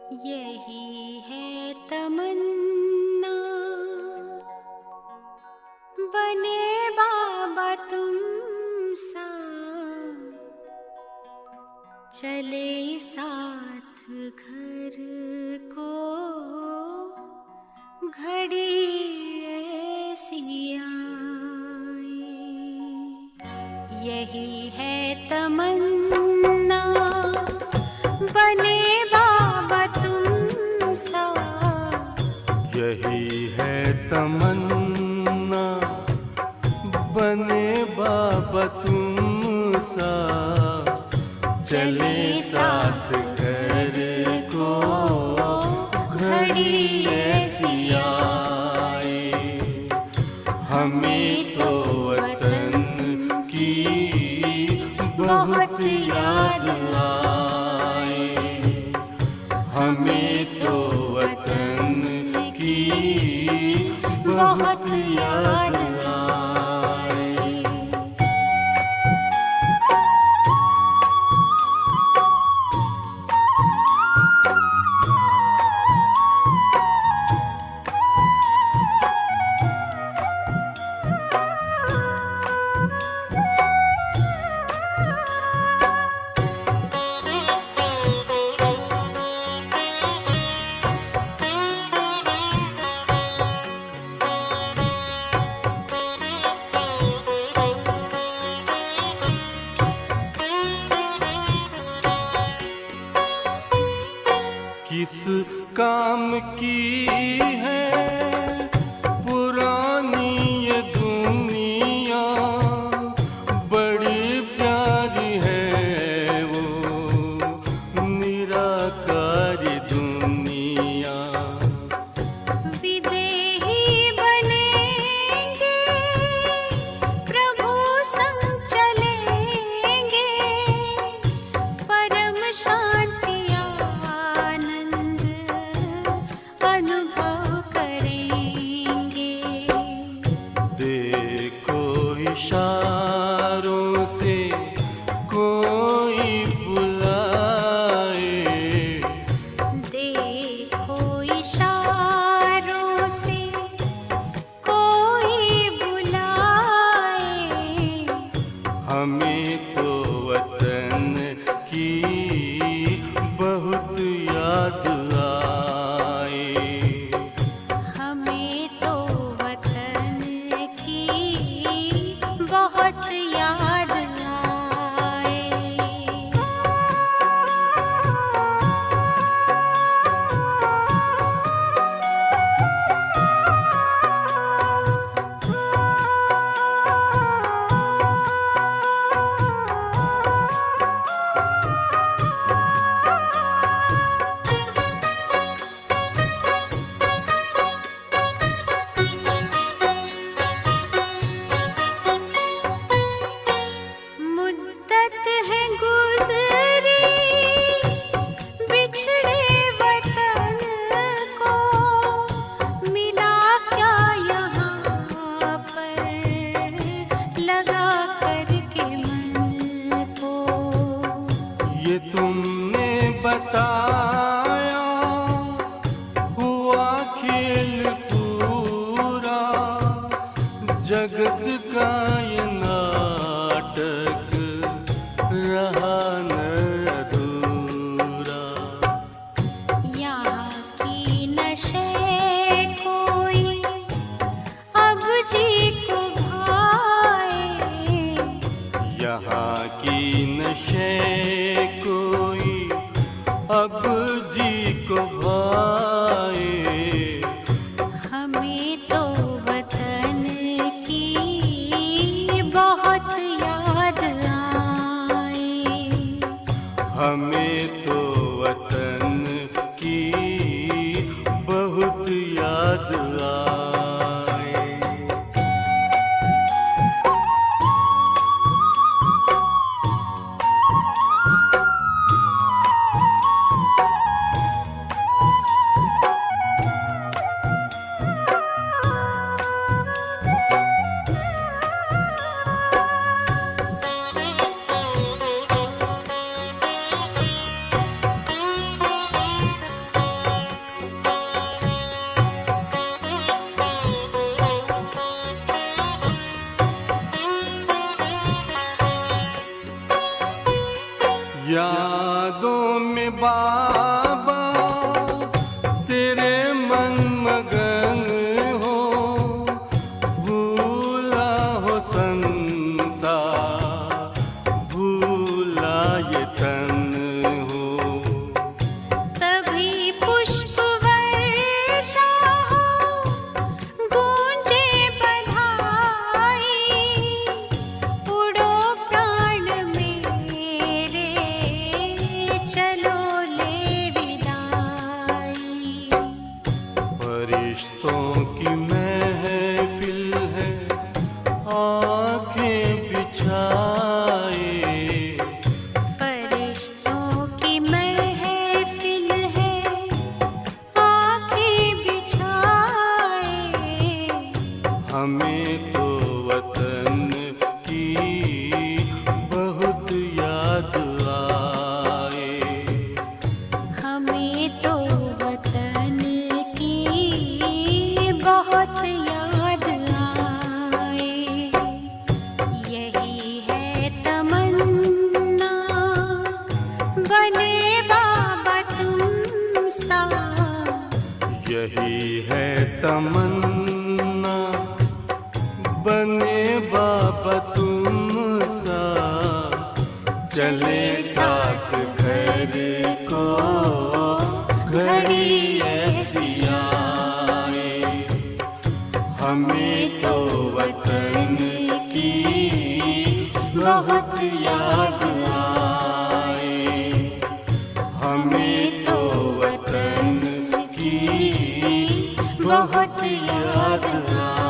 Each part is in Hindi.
यही है तमन्ना, बने बाबा तुम सा, चले साथ घर को घड़ी ऐसी आए। यही है तमन्ना, बने बाबा तुम सा। यही है तमन्ना, बने बाबा तुम सा, चले साथ घर को घड़ी ऐसी आए। हमें तो वतन की बहुत याद आए, हमें तो वतन की बहुत याद आए। किस काम की है पुरानी ये दुनिया, बड़ी प्यारी है वो निराकारी दुनिया। विदेही बनेंगे, प्रभु संग चलेंगे, परम शांति अनुभव करेंगे। देखो इशारों से कोई बुलाए, देखो इशारों से कोई बुलाए। हमें तो वतन की बहुत याद आए, हमें तो वतन की बहुत याद आए। मुद्दत है गुज़री बिछड़े वतन को, मिला क्या यहाँ पर लगा करके मन को। ये तुमने बताया हुआ खेल पूरा, जगत का ये नाटक रहा न अधूरा। यहाँ की नशे कोई अब जी को भाए, यहाँ की नशे कोई अब जी को भाए। हमें तो वतन की बहुत याद आए, हमें तो वतन की बहुत याद आए। में बाबा तेरे मन मगन हो, भूला हो संसार, भूला ये तन हो। तभी पुष्प वर्षा हो, गूंजे बधाई, उड़ो प्राण मेरे, चलो ले विदाई। फरिश्तों की महफिल है, आंखें बिछाए, फरिश्तों की महफिल है, आंखें बिछाए। हमें तो वतन की बहुत याद आए। हमें तो वतन की बहुत याद आए। यही है तमन्ना, बने बाबा तुम सा। यही है तमन्ना, बने बाबा तुम सा। चले साथ घर को घड़ी ऐसी आए। हमें तो वतन की बहुत याद आए। हमें तो वतन की बहुत याद आए।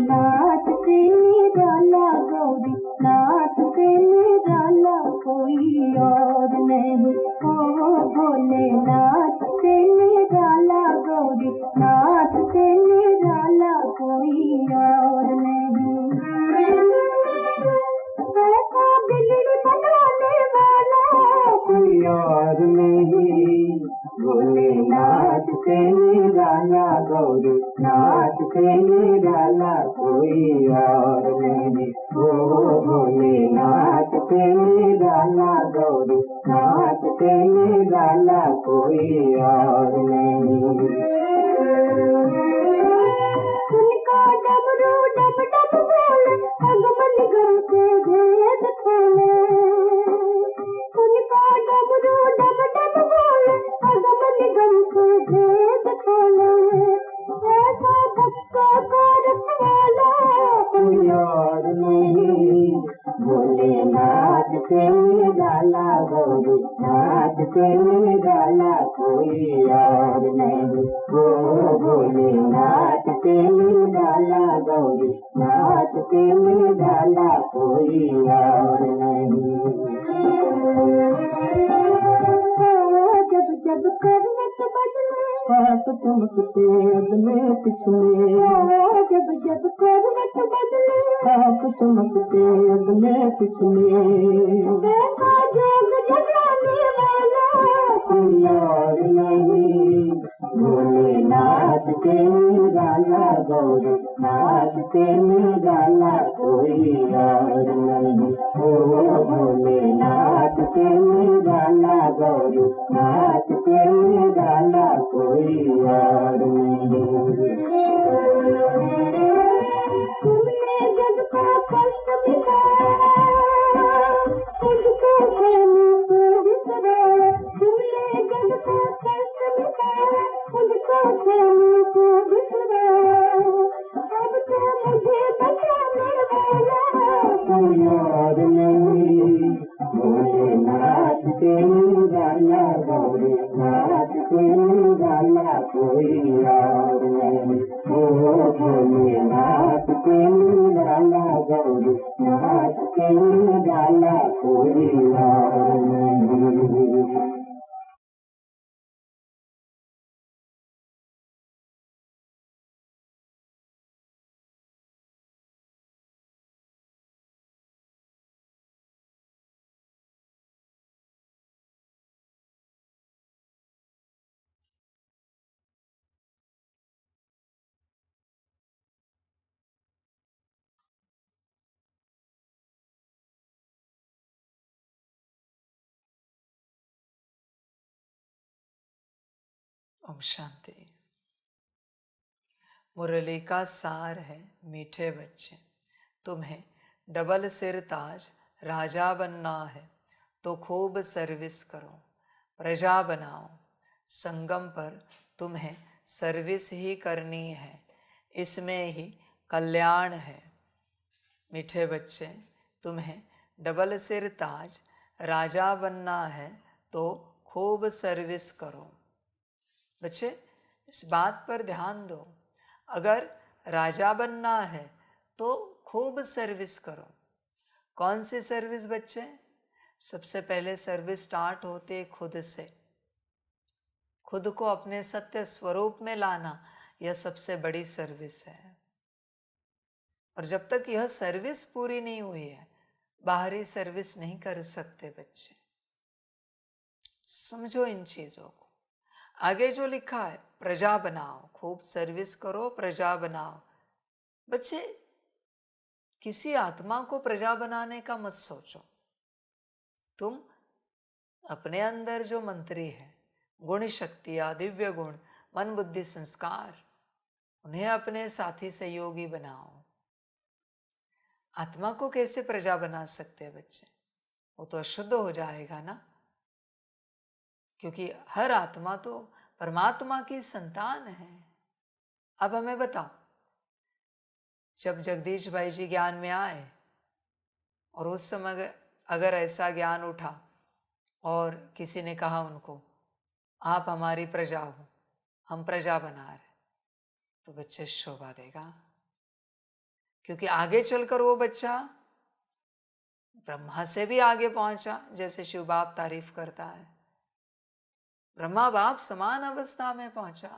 नाथ से निराला गौरी, नाथ से निराला कोई और नहीं। ओ भोलेनाथ से निराला गौरी, नाथ से निराला कोई और नहीं। ऐसा बिगड़ी बनाने वाला कोई और नहीं। भोलेनाथ से निराला गौरी, नाथ से निराला कोई और नहीं। ओ भोलेनाथ से निराला गौरी, नाथ से निराला कोई और नहीं। उनका डमरू डब डब बोले, अगमन गम के भेद खोले। उनका डमरू डब डब बोले, अगमन गम के भेद खोले। ऐसा भक्तों का रखवाला कोई और नहीं। भोलेनाथ से निराला गौरी, नाथ से निराला कोई और नहीं। ओ भोलेनाथ से निराला गौरी, नाथ से निराला कोई और नहीं। जब जब करवट बदले, हाथ चमकते अदले पिछले। जब जब करवट बदले, हाथ चमकते अदले पिछले। देखा जोग जगाने वाला कोई और नहीं। भोलेनाथ से निराला गौरी, नाथ से निराला कोई और नहीं। ओ भोलेनाथ से निराला गौरी, नाथ से निराला कोई और नहीं। तुमने जग का कष्ट मिटाया, तुझको कहने को बिसराया। तुमने जग का कष्ट मिटाया, तुझको कहने को बिसराया। अब तो मुझे बचाने वाला कोई और नहीं। भोलेनाथ से निराला गौरी, नाथ से निराला कोई और नहीं। ओ भोलेनाथ से निराला गौरी, नाथ से निराला कोई और नहीं। ओम शांति। मुरली का सार है, मीठे बच्चे, तुम्हें डबल सिर ताज राजा बनना है तो खूब सर्विस करो, प्रजा बनाओ। संगम पर तुम्हें सर्विस ही करनी है, इसमें ही कल्याण है। मीठे बच्चे, तुम्हें डबल सिर ताज राजा बनना है तो खूब सर्विस करो। बच्चे, इस बात पर ध्यान दो, अगर राजा बनना है तो खूब सर्विस करो। कौन सी सर्विस बच्चे? सबसे पहले सर्विस स्टार्ट होती है खुद से। खुद को अपने सत्य स्वरूप में लाना, यह सबसे बड़ी सर्विस है। और जब तक यह सर्विस पूरी नहीं हुई है, बाहरी सर्विस नहीं कर सकते बच्चे। समझो इन चीजों को। आगे जो लिखा है, प्रजा बनाओ, खूब सर्विस करो, प्रजा बनाओ। बच्चे, किसी आत्मा को प्रजा बनाने का मत सोचो। तुम अपने अंदर जो मंत्री है, गुण शक्तियां, दिव्य गुण, मन बुद्धि संस्कार, उन्हें अपने साथी सहयोगी बनाओ। आत्मा को कैसे प्रजा बना सकते हैं बच्चे? वो तो अशुद्ध हो जाएगा ना, क्योंकि हर आत्मा तो परमात्मा की संतान है। अब हमें बताओ, जब जगदीश भाई जी ज्ञान में आए और उस समय अगर ऐसा ज्ञान उठा और किसी ने कहा उनको, आप हमारी प्रजा हो, हम प्रजा बना रहे, तो बच्चे शोभा देगा। क्योंकि आगे चलकर वो बच्चा ब्रह्मा से भी आगे पहुंचा, जैसे शिव बाप तारीफ करता है। ब्रह्मा बाप समान अवस्था में पहुंचा।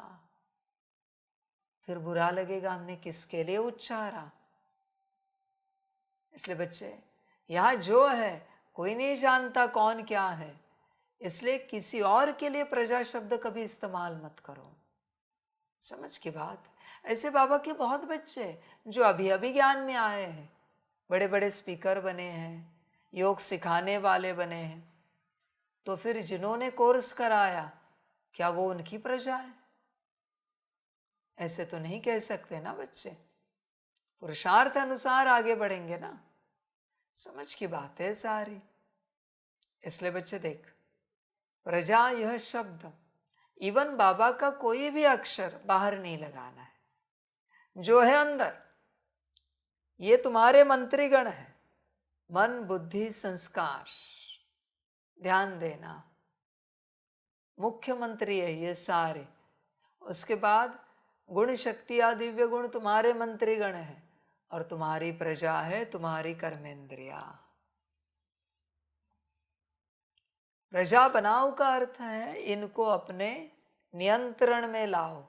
फिर बुरा लगेगा हमने किसके लिए उच्चारा। इसलिए बच्चे, यहां जो है कोई नहीं जानता कौन क्या है, इसलिए किसी और के लिए प्रजा शब्द कभी इस्तेमाल मत करो। समझ की बात। ऐसे बाबा के बहुत बच्चे जो अभी अभी ज्ञान में आए हैं, बड़े बड़े स्पीकर बने हैं, योग सिखाने वाले बने हैं, तो फिर जिन्होंने कोर्स कराया, क्या वो उनकी प्रजा है? ऐसे तो नहीं कह सकते ना बच्चे। पुरुषार्थ अनुसार आगे बढ़ेंगे ना। समझ की बात है सारी। इसलिए बच्चे देख, प्रजा यह शब्द, इवन बाबा का कोई भी अक्षर बाहर नहीं लगाना है। जो है अंदर, ये तुम्हारे मंत्रीगण है, मन बुद्धि संस्कार। ध्यान देना, मुख्यमंत्री है ये सारे। उसके बाद गुण शक्तियां, दिव्य गुण तुम्हारे मंत्रीगण है, और तुम्हारी प्रजा है तुम्हारी कर्मेंद्रिया। प्रजा बनाओ का अर्थ है इनको अपने नियंत्रण में लाओ।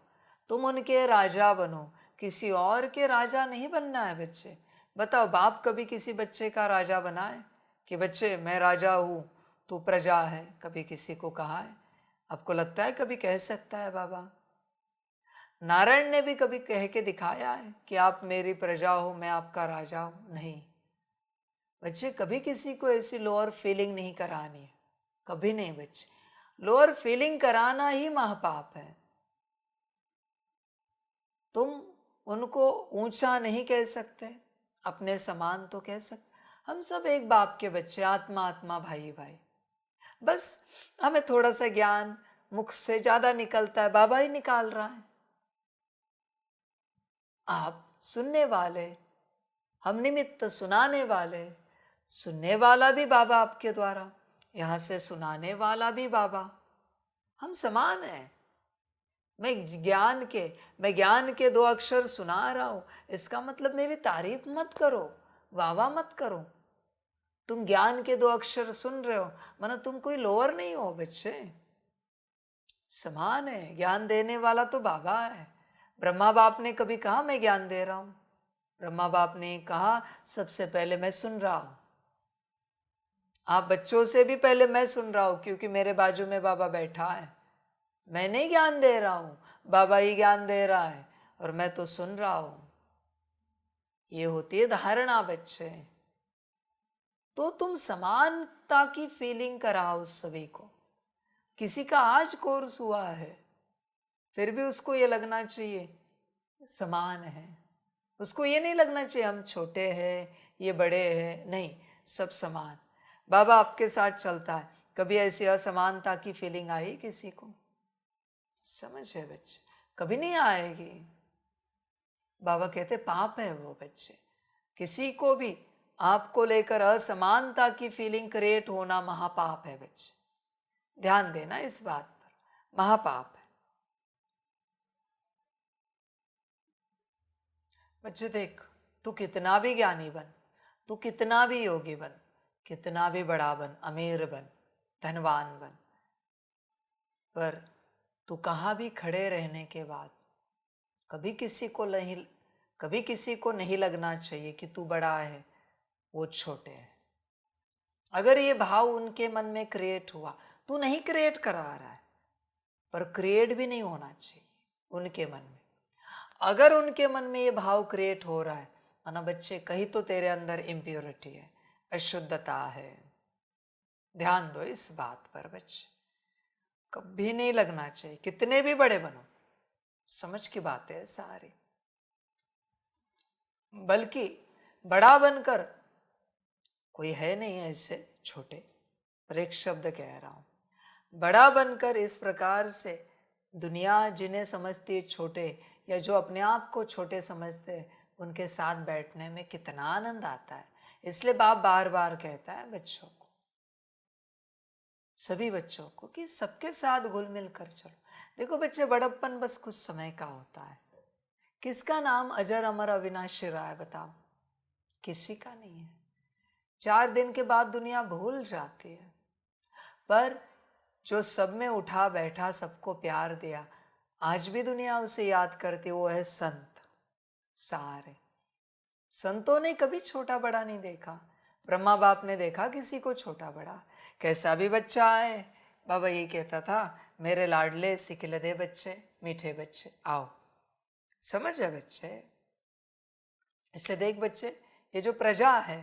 तुम उनके राजा बनो, किसी और के राजा नहीं बनना है बच्चे। बताओ, बाप कभी किसी बच्चे का राजा बनाए कि बच्चे मैं राजा हूं, तू प्रजा है? कभी किसी को कहा है? आपको लगता है कभी कह सकता है बाबा? नारायण ने भी कभी कह के दिखाया है कि आप मेरी प्रजा हो, मैं आपका राजा हूं? नहीं बच्चे, कभी किसी को ऐसी लोअर फीलिंग नहीं करानी है, कभी नहीं बच्चे। लोअर फीलिंग कराना ही महापाप है। तुम उनको ऊंचा नहीं कह सकते, अपने समान तो कह सकते। हम सब एक बाप के बच्चे, आत्मा आत्मा, भाई भाई। बस हमें थोड़ा सा ज्ञान मुख से ज्यादा निकलता है, बाबा ही निकाल रहा है। आप सुनने वाले, हम निमित्त सुनाने वाले। सुनने वाला भी बाबा आपके द्वारा, यहां से सुनाने वाला भी बाबा। हम समान हैं। मैं ज्ञान के 2 अक्षर सुना रहा हूं, इसका मतलब मेरी तारीफ मत करो, वाह मत करो। तुम ज्ञान के 2 अक्षर सुन रहे हो, माना तुम कोई लोअर नहीं हो बच्चे, समान है। ज्ञान देने वाला तो बाबा है। ब्रह्मा बाप ने कभी कहा मैं ज्ञान दे रहा हूं? ब्रह्मा बाप ने कहा सबसे पहले मैं सुन रहा हूं। आप बच्चों से भी पहले मैं सुन रहा हूं, क्योंकि मेरे बाजू में बाबा बैठा है। मैं नहीं ज्ञान दे रहा हूं, बाबा ही ज्ञान दे रहा है, और मैं तो सुन रहा हूं। ये होती है धारणा बच्चे। तो तुम समानता की फीलिंग कराओ सभी को। किसी का आज कोर्स हुआ है, फिर भी उसको ये लगना चाहिए समान है, उसको ये नहीं लगना चाहिए हम छोटे हैं ये बड़े हैं, नहीं, सब समान। बाबा आपके साथ चलता है, कभी ऐसी असमानता की फीलिंग आई किसी को? समझ है बच्चे, कभी नहीं आएगी। बाबा कहते पाप है वो बच्चे, किसी को भी आपको लेकर असमानता की फीलिंग क्रिएट होना महापाप है बच्चे, ध्यान देना इस बात पर, महापाप है। बच्चे देख, तू कितना भी ज्ञानी बन, तू कितना भी योगी बन, कितना भी बड़ा बन, अमीर बन, धनवान बन, पर तू कहाँ भी खड़े रहने के बाद कभी किसी को नहीं लगना चाहिए कि तू बड़ा है वो छोटे हैं। अगर ये भाव उनके मन में क्रिएट हुआ, तू नहीं क्रिएट करा रहा है, पर क्रिएट भी नहीं होना चाहिए उनके मन में। अगर उनके मन में ये भाव क्रिएट हो रहा है, माना बच्चे कहीं तो तेरे अंदर इम्प्योरिटी है, अशुद्धता है, ध्यान दो इस बात पर बच्चे, कभी नहीं लगना चाहिए, कितने भी बड़े बनो, समझ की बात है सारी। बल्कि बड़ा बनकर कोई है नहीं ऐसे छोटे, पर एक शब्द कह रहा हूं, बड़ा बनकर इस प्रकार से दुनिया जिन्हें समझती है छोटे, या जो अपने आप को छोटे समझते हैं, उनके साथ बैठने में कितना आनंद आता है। इसलिए बाप बार बार कहता है बच्चों को, सभी बच्चों को, कि सबके साथ घुल मिल कर चलो। देखो बच्चे, बड़प्पन बस कुछ समय का होता है। किसका नाम अजर अमर अविनाशी रहा है बताओ? किसी का नहीं है। 4 दिन के बाद दुनिया भूल जाती है, पर जो सब में उठा बैठा, सबको प्यार दिया, आज भी दुनिया उसे याद करती, वो है संत। सारे संतों ने कभी छोटा बड़ा नहीं देखा। ब्रह्मा बाप ने देखा किसी को छोटा बड़ा, कैसा भी बच्चा आए, बाबा ये कहता था, मेरे लाडले सिकिलदे बच्चे, मीठे बच्चे आओ। समझ है बच्चे? इसलिए देख बच्चे, ये जो प्रजा है,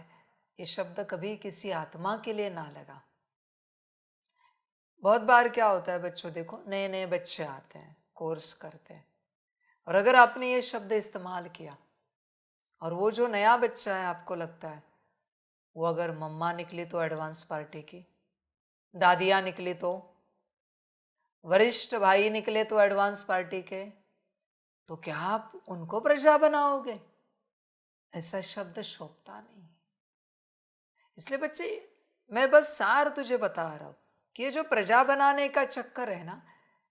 ये शब्द कभी किसी आत्मा के लिए ना लगा। बहुत बार क्या होता है बच्चों, देखो नए नए बच्चे आते हैं, कोर्स करते हैं, और अगर आपने ये शब्द इस्तेमाल किया, और वो जो नया बच्चा है आपको लगता है वो अगर मम्मा निकली तो एडवांस पार्टी की, दादियाँ निकली तो, वरिष्ठ भाई निकले तो एडवांस पार्टी के, तो क्या आप उनको प्रजा बनाओगे? ऐसा शब्द शोभता नहीं। इसलिए बच्चे, मैं बस सार तुझे बता रहा हूं कि ये जो प्रजा बनाने का चक्कर है ना,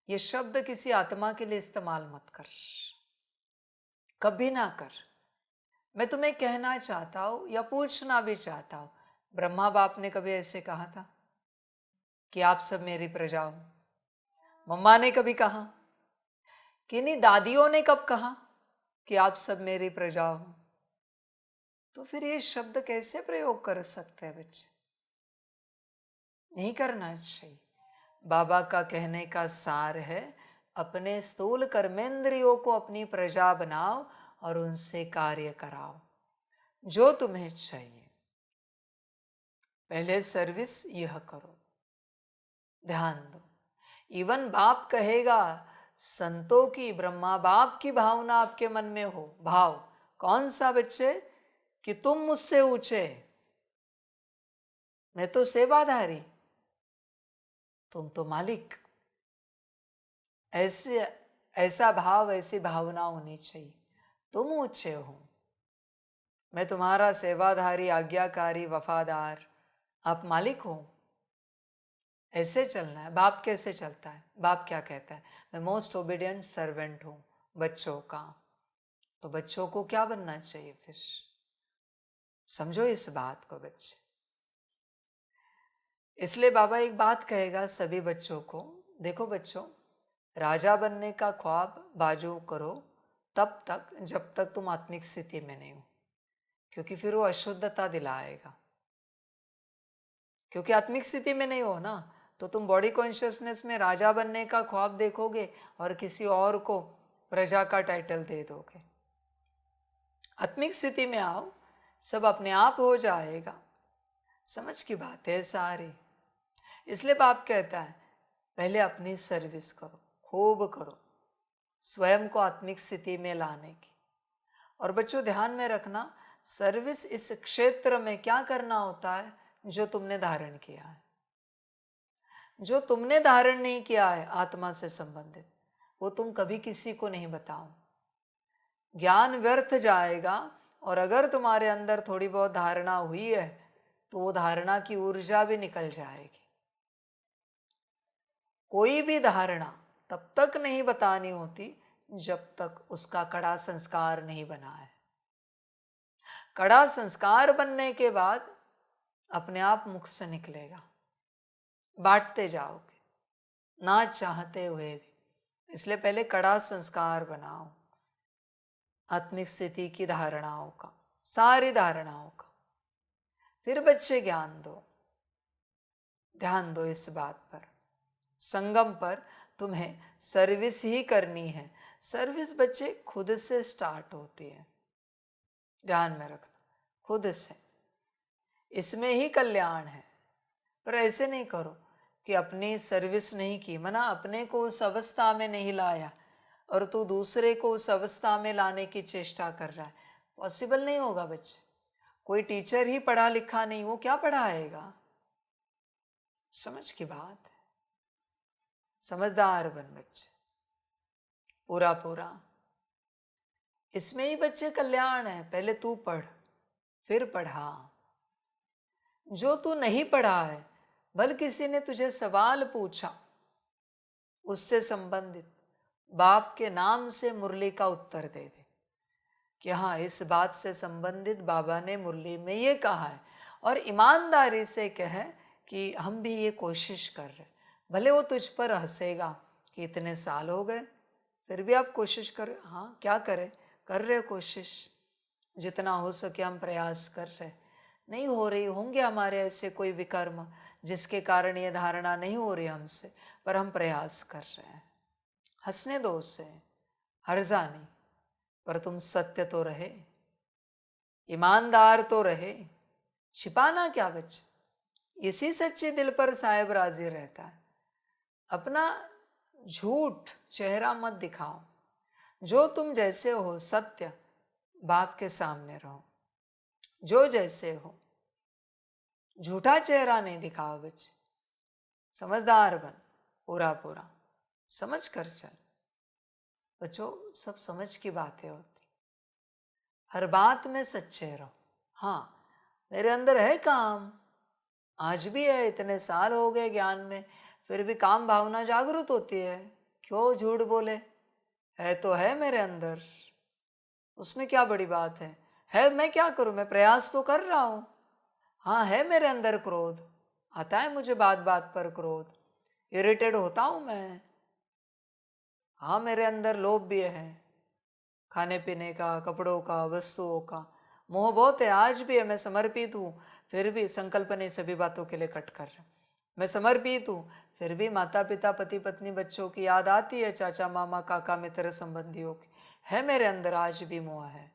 ये शब्द किसी आत्मा के लिए इस्तेमाल मत कर, कभी ना कर। मैं तुम्हें कहना चाहता हूं या पूछना भी चाहता हूं, ब्रह्मा बाप ने कभी ऐसे कहा था कि आप सब मेरी प्रजा हो? मम्मा ने कभी कहा? कि नहीं दादियों ने कब कहा कि आप सब मेरी प्रजा हो? तो फिर ये शब्द कैसे प्रयोग कर सकते हैं बच्चे? नहीं करना चाहिए। बाबा का कहने का सार है, अपने स्थूल कर्मेंद्रियों को अपनी प्रजा बनाओ और उनसे कार्य कराओ जो तुम्हें चाहिए। पहले सर्विस यह करो, ध्यान दो। इवन बाप कहेगा, संतों की, ब्रह्मा बाप की भावना आपके मन में हो। भाव कौन सा बच्चे? कि तुम मुझसे ऊंचे, मैं तो सेवाधारी, तुम तो मालिक। ऐसा भाव, ऐसी भावना होनी चाहिए। तुम ऊंचे हो, मैं तुम्हारा सेवाधारी, आज्ञाकारी, वफादार, आप मालिक हो। ऐसे चलना है। बाप कैसे चलता है? बाप क्या कहता है? मैं मोस्ट ओबीडियंट सर्वेंट हूं बच्चों का। तो बच्चों को क्या बनना चाहिए फिर? समझो इस बात को बच्चे। इसलिए बाबा एक बात कहेगा सभी बच्चों को, देखो बच्चों, राजा बनने का ख्वाब बाजू करो तब तक जब तक तुम आत्मिक स्थिति में नहीं हो, क्योंकि फिर वो अशुद्धता दिलाएगा। क्योंकि आत्मिक स्थिति में नहीं हो ना, तो तुम बॉडी कॉन्शियसनेस में राजा बनने का ख्वाब देखोगे और किसी और को प्रजा का टाइटल दे दोगे। आत्मिक स्थिति में आओ, सब अपने आप हो जाएगा। समझ की बात है सारी। इसलिए बाप कहता है, पहले अपनी सर्विस करो, खूब करो, स्वयं को आत्मिक स्थिति में लाने की। और बच्चों ध्यान में रखना, सर्विस इस क्षेत्र में क्या करना होता है जो तुमने धारण किया है। जो तुमने धारण नहीं किया है आत्मा से संबंधित, वो तुम कभी किसी को नहीं बताओ। ज्ञान व्यर्थ जाएगा। और अगर तुम्हारे अंदर थोड़ी बहुत धारणा हुई है तो वो धारणा की ऊर्जा भी निकल जाएगी। कोई भी धारणा तब तक नहीं बतानी होती जब तक उसका कड़ा संस्कार नहीं बना है। कड़ा संस्कार बनने के बाद अपने आप मुख से निकलेगा, बांटते जाओगे ना चाहते हुए भी। इसलिए पहले कड़ा संस्कार बनाओ आत्मिक स्थिति की धारणाओं का, सारी धारणाओं का। फिर बच्चे ज्ञान दो, ध्यान दो इस बात पर। संगम पर तुम्हें सर्विस ही करनी है। सर्विस बच्चे खुद से स्टार्ट होती है, ध्यान में रखना, खुद से। इसमें ही कल्याण है। पर ऐसे नहीं करो कि अपनी सर्विस नहीं की, मना अपने को उस अवस्था में नहीं लाया और तू दूसरे को उस अवस्था में लाने की चेष्टा कर रहा है। पॉसिबल नहीं होगा बच्चे। कोई टीचर ही पढ़ा लिखा नहीं, वो क्या पढ़ाएगा? समझ की बात है। समझदार बन बच्चे, पूरा पूरा। इसमें ही बच्चे कल्याण है। पहले तू पढ़, फिर पढ़ा। जो तू नहीं पढ़ा है, भले किसी ने तुझे सवाल पूछा, उससे संबंधित बाप के नाम से मुरली का उत्तर दे दे कि हाँ, इस बात से संबंधित बाबा ने मुरली में ये कहा है। और ईमानदारी से कहे कि हम भी ये कोशिश कर रहे। भले वो तुझ पर हंसेगा कि इतने साल हो गए फिर भी आप कोशिश करें। हाँ, क्या करें, कर रहे कोशिश, जितना हो सके हम प्रयास कर रहे। नहीं हो रही, होंगे हमारे ऐसे कोई विकर्म जिसके कारण ये धारणा नहीं हो रही हमसे, पर हम प्रयास कर रहे हैं। हंसने दो उससे, हर्जा नहीं। पर तुम सत्य तो रहे, ईमानदार तो रहे। छिपाना क्या बच्चे? इसी सच्चे दिल पर साहेब राजी रहता है। अपना झूठ चेहरा मत दिखाओ। जो तुम जैसे हो सत्य बाप के सामने रहो, जो जैसे हो। झूठा चेहरा नहीं दिखाओ बच्चे। समझदार बन, पूरा पूरा समझ कर चल। बच्चों, सब समझ की बातें होती। हर बात में सच्चे रहो। हाँ, मेरे अंदर है काम, आज भी है, इतने साल हो गए ज्ञान में, फिर भी काम भावना जागृत होती है। क्यों झूठ बोले? है तो है मेरे अंदर, उसमें क्या बड़ी बात है? मैं क्या करूं? मैं प्रयास तो कर रहा हूं। हाँ, है मेरे अंदर क्रोध, आता है मुझे बात बात पर क्रोध, इरिटेट होता हूं मैं। हाँ, मेरे अंदर लोभ भी है, खाने पीने का, कपड़ों का, वस्तुओं का मोह बहुत है, आज भी है। मैं समर्पित हूँ, फिर भी संकल्प नहीं सभी बातों के लिए कट कर रहा। मैं समर्पित हूँ, फिर भी माता पिता, पति पत्नी, बच्चों की याद आती है, चाचा मामा काका मित्र संबंधियों की। है मेरे अंदर आज भी मोह है।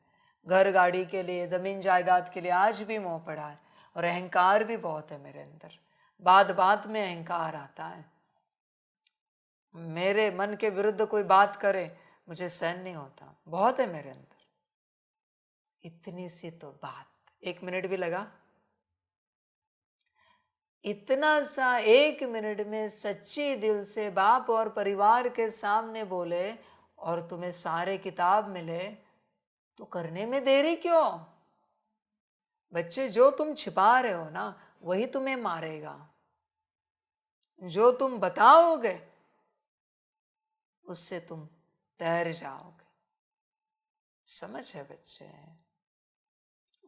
घर गाड़ी के लिए, जमीन जायदाद के लिए आज भी मोह पड़ा है। और अहंकार भी बहुत है मेरे अंदर। बात बात में अहंकार आता है। मेरे मन के विरुद्ध कोई बात करे, मुझे सहन नहीं होता। बहुत है मेरे अंदर। इतनी सी तो बात, 1 मिनट भी लगा? इतना सा 1 मिनट में सच्ची दिल से बाप और परिवार के सामने बोले और तुम्हें सारे किताब मिले, तो करने में देरी क्यों? बच्चे, जो तुम छिपा रहे हो ना, वही तुम्हें मारेगा। जो तुम बताओगे उससे तुम तैर जाओगे। समझ है बच्चे?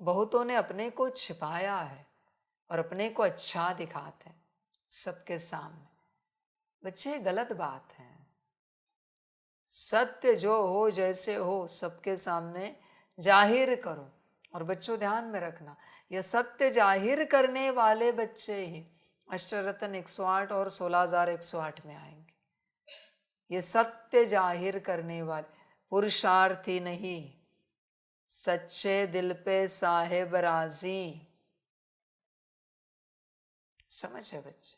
बहुतों ने अपने को छिपाया है और अपने को अच्छा दिखाते हैं सबके सामने। बच्चे, गलत बात है। सत्य जो हो, जैसे हो, सबके सामने जाहिर करो। और बच्चों ध्यान में रखना, यह सत्य जाहिर करने वाले बच्चे ही अष्टरत्न 108 और 16,108 में आएंगे। ये सत्य जाहिर करने वाले, पुरुषार्थी नहीं, सच्चे दिल पे साहेब राजी। समझ है बच्चे?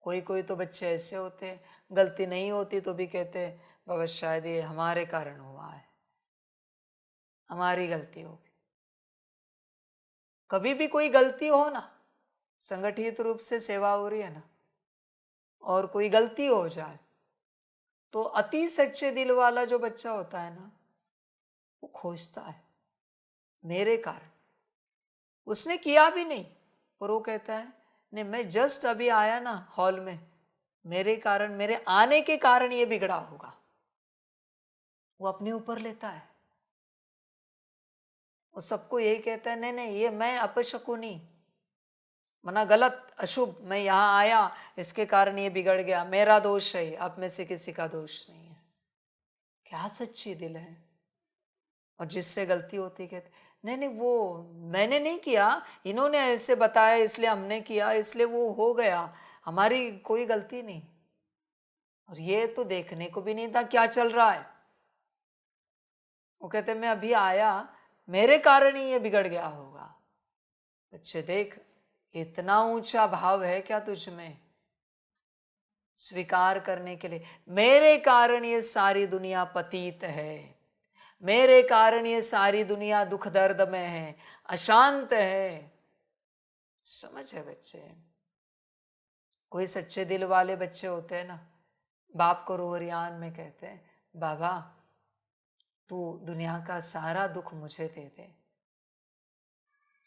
कोई कोई तो बच्चे ऐसे होते हैं, गलती नहीं होती तो भी कहते हैं बाबा शायद ये हमारे कारण हुआ है, हमारी गलती होगी। कभी भी कोई गलती हो ना, संगठित रूप से सेवा हो रही है ना, और कोई गलती हो जाए तो अति सच्चे दिल वाला जो बच्चा होता है ना, वो खोजता है मेरे कारण। उसने किया भी नहीं और वो कहता है नहीं, मैं जस्ट अभी आया ना हॉल में, मेरे कारण, मेरे आने के कारण ये बिगड़ा होगा। वो अपने ऊपर लेता है। वो सबको यही कहता है नहीं नहीं, ये मैं अपशकुनी, मना गलत, अशुभ, मैं यहाँ आया इसके कारण ये बिगड़ गया, मेरा दोष है, आप में से किसी का दोष नहीं है। क्या सच्ची दिल है। और जिससे गलती होती कहते नहीं नहीं, वो मैंने नहीं किया, इन्होंने ऐसे बताया इसलिए हमने किया, इसलिए वो हो गया, हमारी कोई गलती नहीं। और ये तो देखने को भी नहीं था क्या चल रहा है। वो कहते मैं अभी आया, मेरे कारण ही ये बिगड़ गया होगा। बच्चे देख, इतना ऊंचा भाव है क्या तुझ में स्वीकार करने के लिए, मेरे कारण ये सारी दुनिया पतित है, मेरे कारण ये सारी दुनिया दुख दर्द में है, अशांत है। समझ है बच्चे। कोई सच्चे दिल वाले बच्चे होते हैं ना, बाप को रोरियान में कहते हैं बाबा तू दुनिया का सारा दुख मुझे दे दे,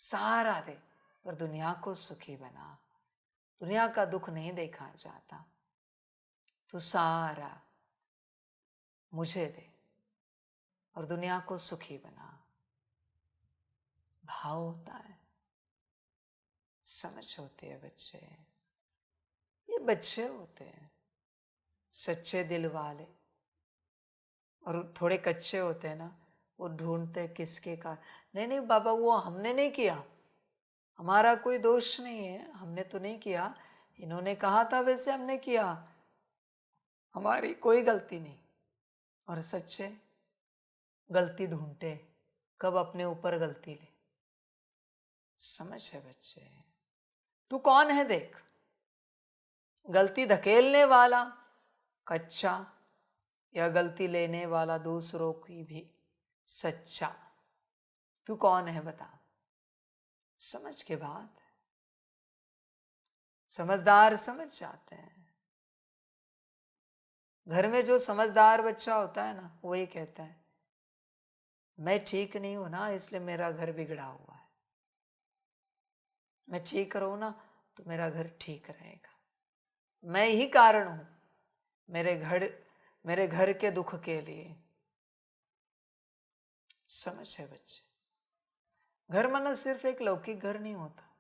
सारा दे, पर दुनिया को सुखी बना, दुनिया का दुख नहीं देखना चाहता, तू सारा मुझे दे और दुनिया को सुखी बना। भाव होता है, समझ होती है बच्चे। ये बच्चे होते हैं सच्चे दिल वाले, और थोड़े कच्चे होते हैं ना, वो ढूंढते किसके कारण। नहीं नहीं बाबा, वो हमने नहीं किया, हमारा कोई दोष नहीं है, हमने तो नहीं किया, इन्होंने कहा था वैसे हमने किया, हमारी कोई गलती नहीं। और सच्चे गलती ढूंढते, कब अपने ऊपर गलती ले। समझ है बच्चे। तू कौन है देख, गलती धकेलने वाला कच्चा, या गलती लेने वाला दूसरों की भी सच्चा। तू कौन है बता। समझ के बाद समझदार समझ जाते हैं। घर में जो समझदार बच्चा होता है ना, वही कहता है मैं ठीक नहीं हूं ना, इसलिए मेरा घर बिगड़ा हुआ है, मैं ठीक रहूं ना तो मेरा घर ठीक रहेगा, मैं ही कारण हूं मेरे घर के दुख के लिए। समझ है बच्चे। घर माना सिर्फ एक लौकिक घर नहीं होता,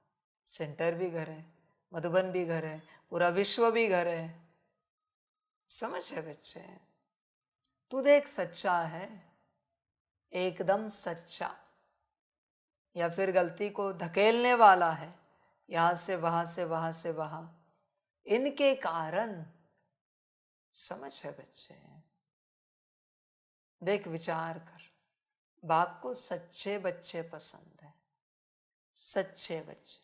सेंटर भी घर है, मधुबन भी घर है, पूरा विश्व भी घर है। समझ है बच्चे। तू देख सच्चा है, एकदम सच्चा, या फिर गलती को धकेलने वाला है, यहां से वहां से वहां से वहां, इनके कारण। समझ है बच्चे। देख विचार कर, बाप को सच्चे बच्चे पसंद है, सच्चे बच्चे।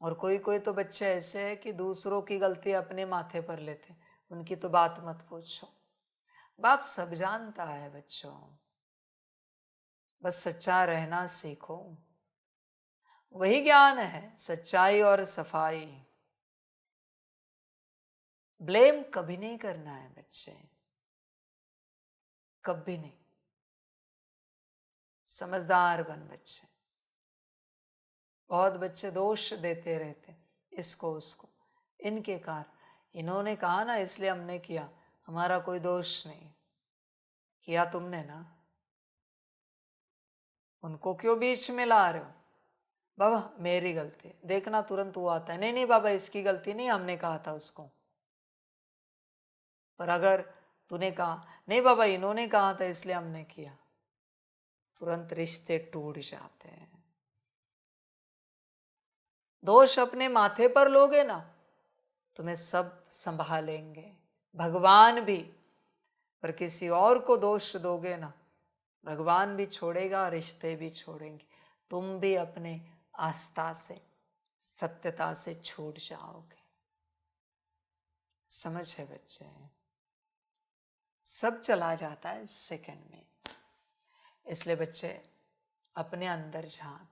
और कोई कोई तो बच्चे ऐसे हैं कि दूसरों की गलती अपने माथे पर लेते, उनकी तो बात मत पूछो। बाप सब जानता है बच्चों, बस सच्चा रहना सीखो, वही ज्ञान है, सच्चाई और सफाई। ब्लेम कभी नहीं करना है बच्चे, कभी नहीं। समझदार बन बच्चे। बहुत बच्चे दोष देते रहते इसको उसको, इनके कारण, इन्होंने कहा ना इसलिए हमने किया, हमारा कोई दोष नहीं, किया तुमने ना, उनको क्यों बीच में ला रहे हो। बाबा मेरी गलती, देखना तुरंत वो आता है नहीं नहीं बाबा इसकी गलती नहीं, हमने कहा था उसको। पर अगर तूने कहा नहीं बाबा इन्होंने कहा था इसलिए हमने किया, तुरंत रिश्ते टूट जाते हैं। दोष अपने माथे पर लोगे ना, तुम्हें सब संभालेंगे, भगवान भी। पर किसी और को दोष दोगे ना, भगवान भी छोड़ेगा, रिश्ते भी छोड़ेंगे, तुम भी अपने आस्था से, सत्यता से छूट जाओगे। समझ है बच्चे। सब चला जाता है सेकंड में। इसलिए बच्चे अपने अंदर झांक,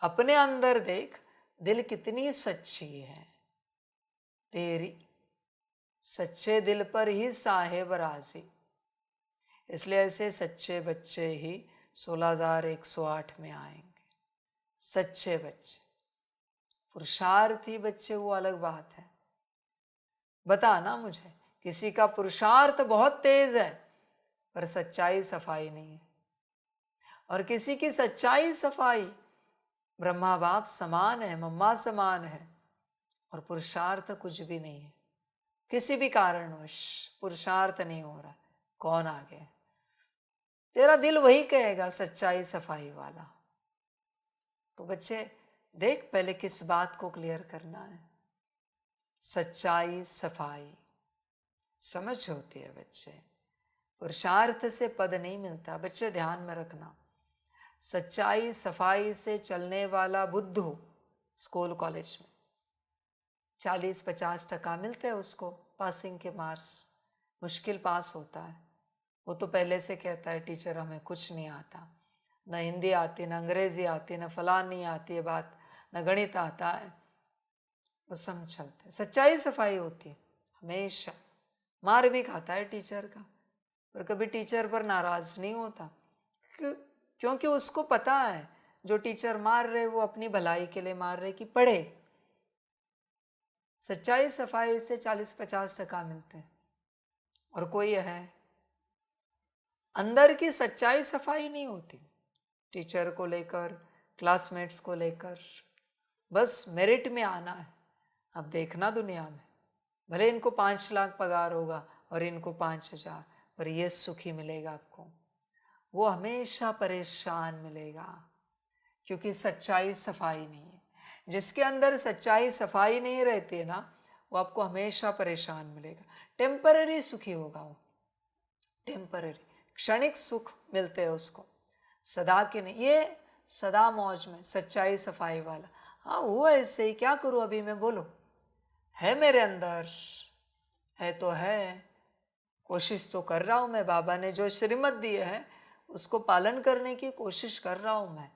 अपने अंदर देख, दिल कितनी सच्ची है तेरी, सच्चे दिल पर ही साहेब राजी। इसलिए ऐसे सच्चे बच्चे ही 16,108 में आएंगे। सच्चे बच्चे, पुरुषार्थी बच्चे वो अलग बात है। बताना मुझे, किसी का पुरुषार्थ बहुत तेज है पर सच्चाई सफाई नहीं है, और किसी की सच्चाई सफाई ब्रह्मा बाप समान है, मम्मा समान है, और पुरुषार्थ कुछ भी नहीं है। किसी भी कारणवश पुरुषार्थ नहीं हो रहा, कौन आगे? तेरा दिल वही कहेगा सच्चाई सफाई वाला। तो बच्चे देख, पहले किस बात को क्लियर करना है। सच्चाई सफाई समझ होती है बच्चे, पुरुषार्थ से पद नहीं मिलता। बच्चे ध्यान में रखना, सच्चाई सफाई से चलने वाला बुद्धू स्कूल कॉलेज में 40-50% मिलते हैं उसको, पासिंग के मार्क्स, मुश्किल पास होता है। वो तो पहले से कहता है टीचर हमें कुछ नहीं आता, न हिंदी आती, न अंग्रेजी आती, न फलान नहीं आती है बात, न गणित आता है। वो सब चलते, सच्चाई सफाई होती है हमेशा। मार भी खाता है टीचर का, पर कभी टीचर पर नाराज नहीं होता, क्योंकि उसको पता है जो टीचर मार रहे वो अपनी भलाई के लिए मार रहे कि पढ़े। सच्चाई सफाई से 40-50% मिलते हैं। और कोई है अंदर की सच्चाई सफाई नहीं होती, टीचर को लेकर, क्लासमेट्स को लेकर, बस मेरिट में आना है। अब देखना दुनिया में, भले इनको 5 लाख पगार होगा और इनको 5,000, पर ये सुखी मिलेगा आपको, वो हमेशा परेशान मिलेगा, क्योंकि सच्चाई सफाई नहीं है। जिसके अंदर सच्चाई सफाई नहीं रहती है ना, वो आपको हमेशा परेशान मिलेगा। टेम्पररी सुखी होगा वो, टेम्पररी, क्षणिक सुख मिलते हैं उसको, सदा के नहीं। ये सदा मौज में, सच्चाई सफाई वाला। हाँ वो ऐसे ही, क्या करूँ अभी मैं, बोलो, है मेरे अंदर, है तो है, कोशिश तो कर रहा हूँ मैं। बाबा ने जो श्रीमत दिए है उसको पालन करने की कोशिश कर रहा हूँ मैं,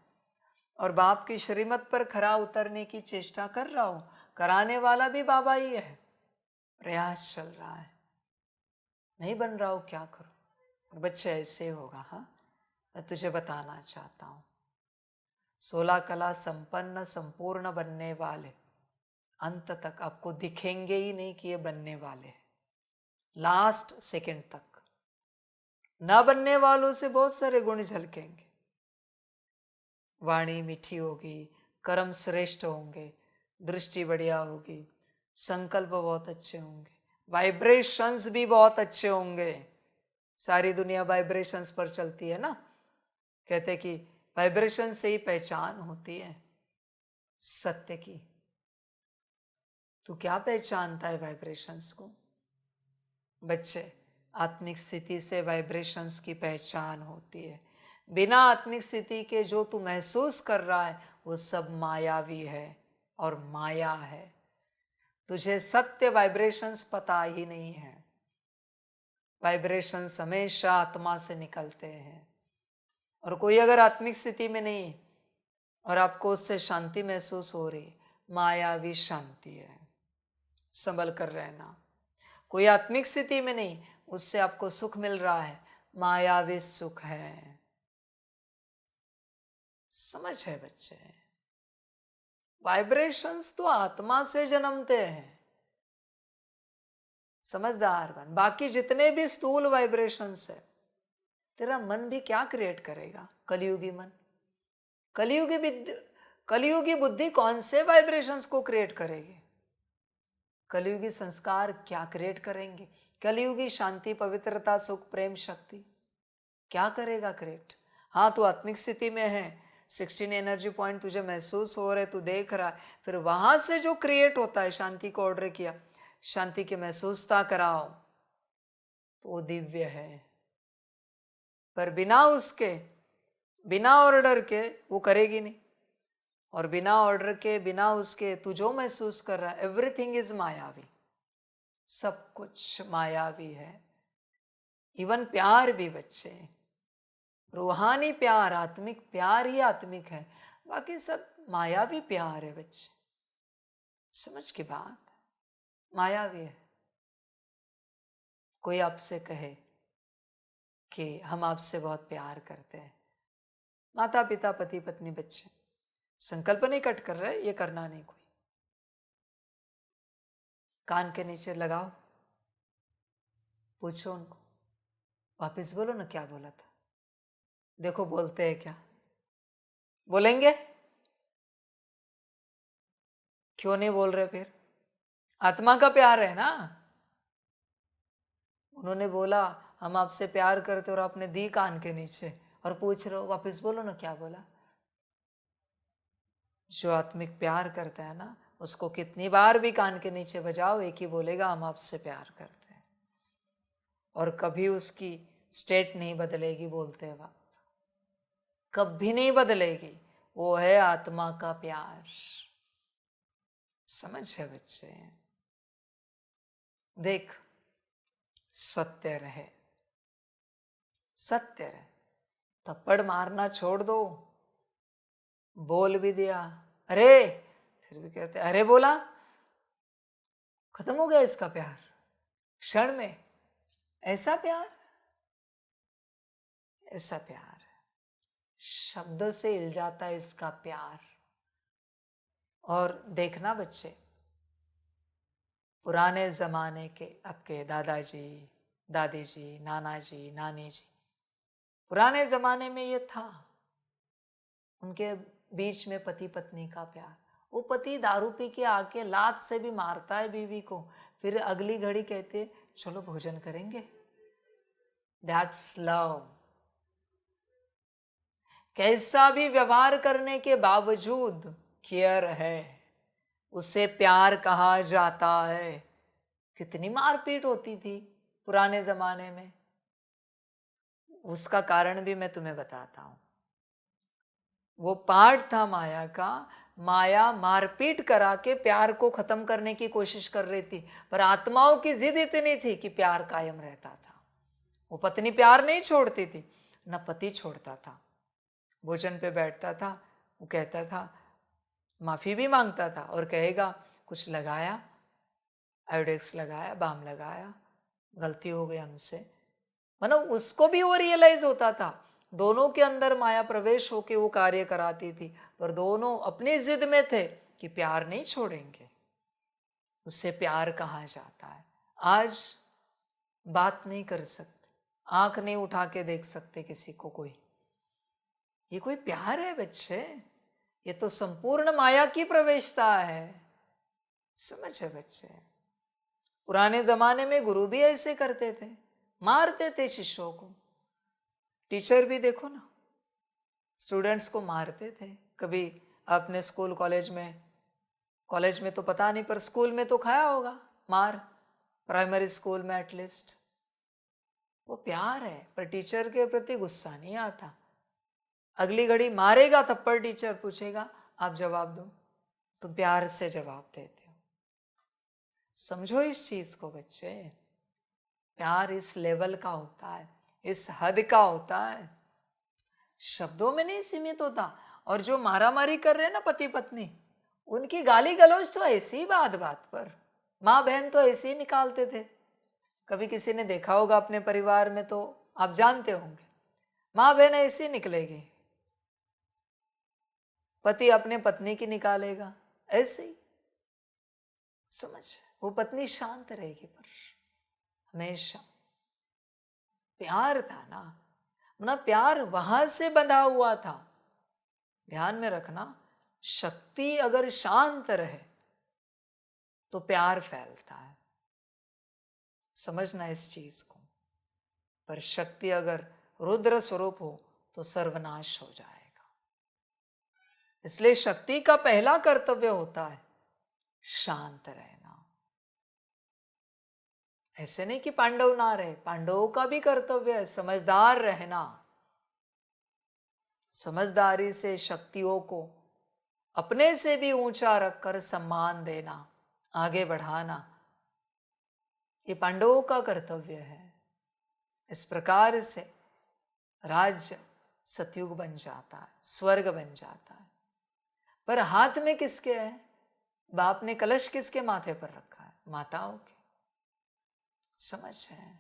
और बाप की श्रीमत पर खरा उतरने की चेष्टा कर रहा हूँ। कराने वाला भी बाबा ही है, प्रयास चल रहा है, नहीं बन रहा हूँ, क्या करूँ? और बच्चे ऐसे होगा। हाँ मैं तुझे बताना चाहता हूँ, 16 कला संपन्न संपूर्ण बनने वाले अंत तक आपको दिखेंगे ही नहीं कि ये बनने वाले हैं, लास्ट सेकंड तक। ना बनने वालों से बहुत सारे गुण झलकेंगे, वाणी मीठी होगी, कर्म श्रेष्ठ होंगे, दृष्टि बढ़िया होगी, संकल्प बहुत अच्छे होंगे, वाइब्रेशंस भी बहुत अच्छे होंगे। सारी दुनिया वाइब्रेशंस पर चलती है ना, कहते कि वाइब्रेशन से ही पहचान होती है सत्य की। तू क्या पहचानता है वाइब्रेशंस को? बच्चे, आत्मिक स्थिति से वाइब्रेशंस की पहचान होती है। बिना आत्मिक स्थिति के जो तू महसूस कर रहा है वो सब मायावी है और माया है। तुझे सत्य वाइब्रेशंस पता ही नहीं है। वाइब्रेशंस हमेशा आत्मा से निकलते हैं, और कोई अगर आत्मिक स्थिति में नहीं और आपको उससे शांति महसूस हो रही, मायावी शांति है, संभल कर रहना। कोई आत्मिक स्थिति में नहीं, उससे आपको सुख मिल रहा है, मायावी सुख है। समझ है बच्चे? वाइब्रेशंस तो आत्मा से जन्मते हैं, समझदार बन। बाकी जितने भी स्थूल वाइब्रेशंस है, तेरा मन भी क्या क्रिएट करेगा? कलयुगी मन, कलयुगी बुद्धि कौन से वाइब्रेशंस को क्रिएट करेगी? कलयुगी संस्कार क्या क्रिएट करेंगे? कलयुगी शांति, पवित्रता, सुख, प्रेम, शक्ति क्या करेगा क्रिएट? हाँ तू आत्मिक स्थिति में है, 16 एनर्जी पॉइंट तुझे महसूस हो रहे, तू देख रहा है, फिर वहां से जो क्रिएट होता है, शांति को ऑर्डर किया, शांति की महसूसता कराओ, तो वो दिव्य है। पर बिना उसके, बिना ऑर्डर के वो करेगी नहीं, और बिना ऑर्डर के, बिना उसके तू जो महसूस कर रहा है, एवरीथिंग इज मायावी, सब कुछ मायावी है। इवन प्यार भी बच्चे, रूहानी प्यार, आत्मिक प्यार ही आत्मिक है, बाकी सब मायावी प्यार है बच्चे। समझ की बात, मायावी है। कोई आपसे कहे कि हम आपसे बहुत प्यार करते हैं, माता पिता, पति पत्नी, बच्चे, संकल्प नहीं कट कर रहे, ये करना नहीं। कोई कान के नीचे लगाओ, पूछो उनको, वापस बोलो ना क्या बोला था, देखो बोलते हैं क्या, बोलेंगे? क्यों नहीं बोल रहे फिर? आत्मा का प्यार है ना। उन्होंने बोला हम आपसे प्यार करते, और आपने दी कान के नीचे और पूछ रहे हो, वापस बोलो ना क्या बोला। जो आत्मिक प्यार करता है ना, उसको कितनी बार भी कान के नीचे बजाओ, एक ही बोलेगा हम आपसे प्यार करते हैं। और कभी उसकी स्टेट नहीं बदलेगी, बोलते वक्त कभी नहीं बदलेगी। वो है आत्मा का प्यार। समझ है बच्चे? देख, सत्य रहे, सत्य रहे। थप्पड़ मारना छोड़ दो, बोल भी दिया अरे, फिर भी कहते अरे बोला, खत्म हो गया इसका प्यार क्षण में। ऐसा प्यार, ऐसा प्यार शब्द से हिल जाता है इसका प्यार। और देखना बच्चे, पुराने जमाने के आपके दादाजी, दादी जी, नाना जी, नानी जी, पुराने जमाने में ये था। उनके बीच में पति पत्नी का प्यार। वो पति दारू पी के आके लात से भी मारता है बीवी को, फिर अगली घड़ी कहते चलो भोजन करेंगे। That's love. कैसा भी व्यवहार करने के बावजूद केयर है, उसे प्यार कहा जाता है। कितनी मारपीट होती थी पुराने जमाने में, उसका कारण भी मैं तुम्हें बताता हूं। वो पार्ट था माया का। माया मारपीट करा के प्यार को खत्म करने की कोशिश कर रही थी, पर आत्माओं की जिद इतनी थी कि प्यार कायम रहता था। वो पत्नी प्यार नहीं छोड़ती थी, न पति छोड़ता था। भोजन पे बैठता था, वो कहता था, माफी भी मांगता था और कहेगा कुछ लगाया, आयोडेक्स लगाया, बाम लगाया, गलती हो गई हमसे। मतलब उसको भी वो रियलाइज होता था, दोनों के अंदर माया प्रवेश होके वो कार्य कराती थी, पर दोनों अपनी जिद में थे कि प्यार नहीं छोड़ेंगे। उससे प्यार कहा जाता है। आज बात नहीं कर सकते, आंख नहीं उठा के देख सकते किसी को कोई। ये कोई प्यार है बच्चे? ये तो संपूर्ण माया की प्रवेशता है। समझ है बच्चे? पुराने जमाने में गुरु भी ऐसे करते थे, मारते थे शिष्यों को। टीचर भी देखो ना, स्टूडेंट्स को मारते थे। कभी आपने स्कूल कॉलेज में तो पता नहीं, पर स्कूल में तो खाया होगा मार, प्राइमरी स्कूल में एटलीस्ट। वो प्यार है, पर टीचर के प्रति गुस्सा नहीं आता। अगली घड़ी मारेगा थप्पड़ टीचर, पूछेगा आप जवाब दो, तुम प्यार से जवाब देते हो। समझो इस चीज को बच्चे, प्यार इस लेवल का होता है, इस हद का होता है, शब्दों में नहीं सीमित होता। और जो मारामारी कर रहे हैं ना पति पत्नी, उनकी गाली गलौज तो ऐसी ही बात बात पर, माँ बहन तो ऐसे ही निकालते थे। कभी किसी ने देखा होगा अपने परिवार में, तो आप जानते होंगे, माँ बहन ऐसी निकलेगी, पति अपने पत्नी की निकालेगा, ऐसे ही। समझ, वो पत्नी शांत रहेगी, पर हमेशा प्यार था ना, प्यार वहां से बंधा हुआ था। ध्यान में रखना, शक्ति अगर शांत रहे तो प्यार फैलता है। समझना इस चीज को। पर शक्ति अगर रुद्र स्वरूप हो तो सर्वनाश हो जाएगा। इसलिए शक्ति का पहला कर्तव्य होता है शांत रहना। ऐसे नहीं कि पांडव ना रहे, पांडवों का भी कर्तव्य है समझदार रहना। समझदारी से शक्तियों को अपने से भी ऊंचा रखकर सम्मान देना, आगे बढ़ाना, ये पांडवों का कर्तव्य है। इस प्रकार से राज्य सतयुग बन जाता है, स्वर्ग बन जाता है। पर हाथ में किसके है? बाप ने कलश किसके माथे पर रखा है? माताओं के। समझ है?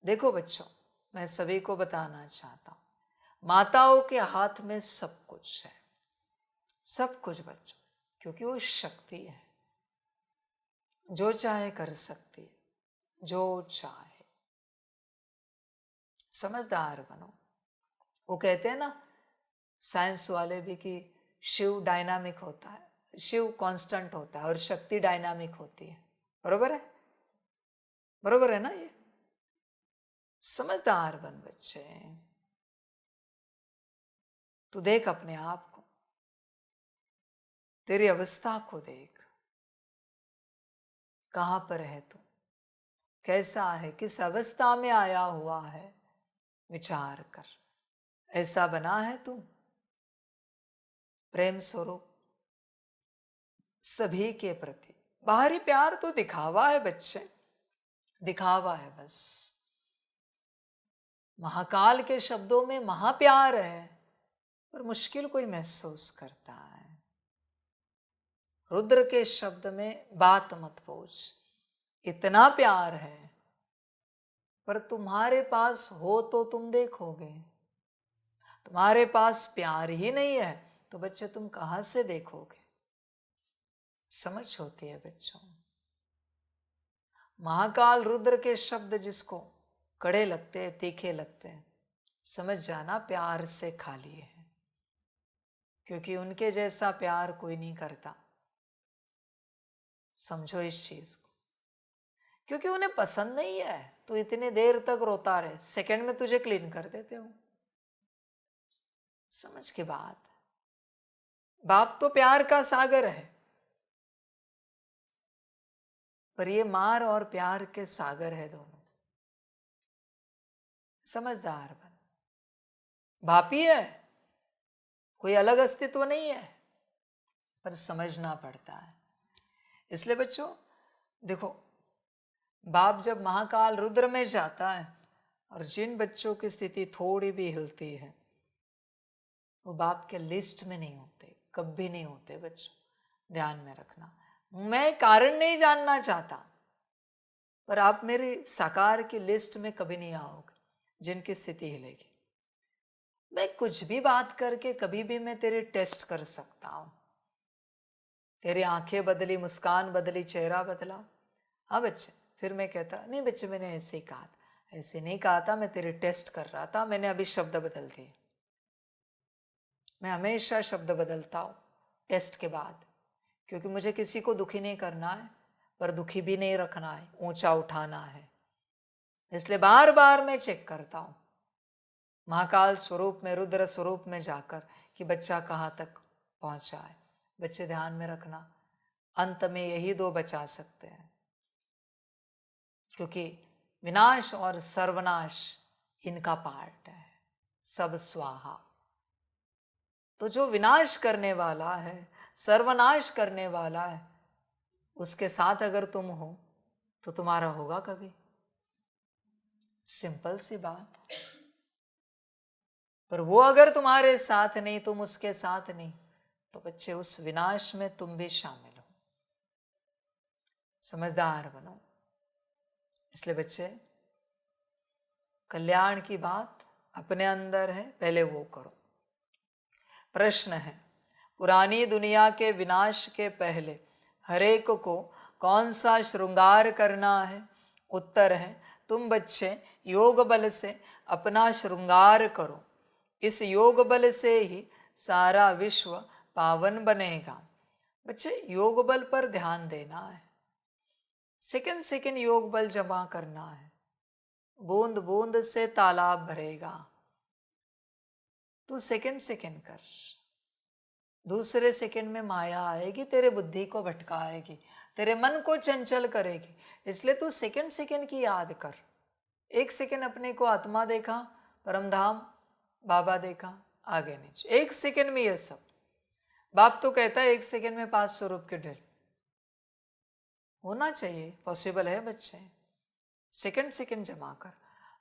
देखो बच्चों, मैं सभी को बताना चाहता हूं, माताओं के हाथ में सब कुछ है, सब कुछ बच्चों, क्योंकि वो शक्ति है, जो चाहे कर सकती है, जो चाहे। समझदार बनो। वो कहते हैं ना साइंस वाले भी कि शिव डायनामिक होता है, शिव कांस्टेंट होता है और शक्ति डायनामिक होती है। बरोबर है? बरोबर है ना? ये समझदार बन बच्चे। तू देख अपने आप को, तेरी अवस्था को देख, कहां पर है तू, कैसा है, किस अवस्था में आया हुआ है, विचार कर। ऐसा बना है तू प्रेम स्वरूप सभी के प्रति। बाहरी प्यार तो दिखावा है बच्चे, दिखावा है बस। महाकाल के शब्दों में महाप्यार है, पर मुश्किल कोई महसूस करता है। रुद्र के शब्द में बात मत पूछ, इतना प्यार है, पर तुम्हारे पास हो तो तुम देखोगे। तुम्हारे पास प्यार ही नहीं है तो बच्चे तुम कहां से देखोगे? समझ होती है बच्चों? महाकाल रुद्र के शब्द जिसको कड़े लगते हैं, तीखे लगते हैं, समझ जाना प्यार से खाली है, क्योंकि उनके जैसा प्यार कोई नहीं करता। समझो इस चीज को, क्योंकि उन्हें पसंद नहीं है तो इतनी देर तक रोता रहे, सेकंड में तुझे क्लीन कर देते हो। समझ के बात। बाप तो प्यार का सागर है, पर ये मार और प्यार के सागर है दोनों। समझदार बन। बाप ही है, कोई अलग अस्तित्व नहीं है, पर समझना पड़ता है। इसलिए बच्चों देखो, बाप जब महाकाल रुद्र में जाता है और जिन बच्चों की स्थिति थोड़ी भी हिलती है, वो बाप के लिस्ट में नहीं होते, कभी नहीं होते बच्चों, ध्यान में रखना। मैं कारण नहीं जानना चाहता, पर आप मेरी साकार की लिस्ट में कभी नहीं आओगे जिनकी स्थिति हिलेगी। मैं कुछ भी बात करके कभी भी मैं तेरी टेस्ट कर सकता हूं। तेरी आंखें बदली, मुस्कान बदली, चेहरा बदला, हाँ बच्चे, फिर मैं कहता नहीं बच्चे मैंने ऐसे ही कहा था, ऐसे नहीं कहा था, मैं तेरी टेस्ट कर रहा था, मैंने अभी शब्द बदल दिए। मैं हमेशा शब्द बदलता हूँ टेस्ट के बाद, क्योंकि मुझे किसी को दुखी नहीं करना है, पर दुखी भी नहीं रखना है, ऊंचा उठाना है। इसलिए बार बार मैं चेक करता हूँ महाकाल स्वरूप में, रुद्र स्वरूप में जाकर कि बच्चा कहाँ तक पहुंचा है। बच्चे ध्यान में रखना, अंत में यही दो बचा सकते हैं, क्योंकि विनाश और सर्वनाश इनका पार्ट है, सब स्वाहा। तो जो विनाश करने वाला है, सर्वनाश करने वाला है, उसके साथ अगर तुम हो तो तुम्हारा होगा कभी? सिंपल सी बात। पर वो अगर तुम्हारे साथ नहीं, तुम उसके साथ नहीं, तो बच्चे उस विनाश में तुम भी शामिल हो। समझदार बनो। इसलिए बच्चे कल्याण की बात अपने अंदर है, पहले वो करो। प्रश्न है, पुरानी दुनिया के विनाश के पहले हरेक को कौन सा श्रृंगार करना है? उत्तर है, तुम बच्चे योग बल से अपना श्रृंगार करो। इस योग बल से ही सारा विश्व पावन बनेगा। बच्चे योग बल पर ध्यान देना है, सेकंड सेकंड योग बल जमा करना है। बूंद बूंद से तालाब भरेगा, तू सेकंड सेकंड कर। दूसरे सेकंड में माया आएगी, तेरे बुद्धि को भटकाएगी, तेरे मन को चंचल करेगी। इसलिए तू सेकंड सेकंड की याद कर। एक सेकंड अपने को आत्मा देखा, परमधाम बाबा देखा, आगे नीचे, एक सेकंड में ये सब। बाप तो कहता है एक सेकंड में 5 स्वरूप के ड्रिल होना चाहिए, पॉसिबल है बच्चे। सेकंड सेकंड जमा कर।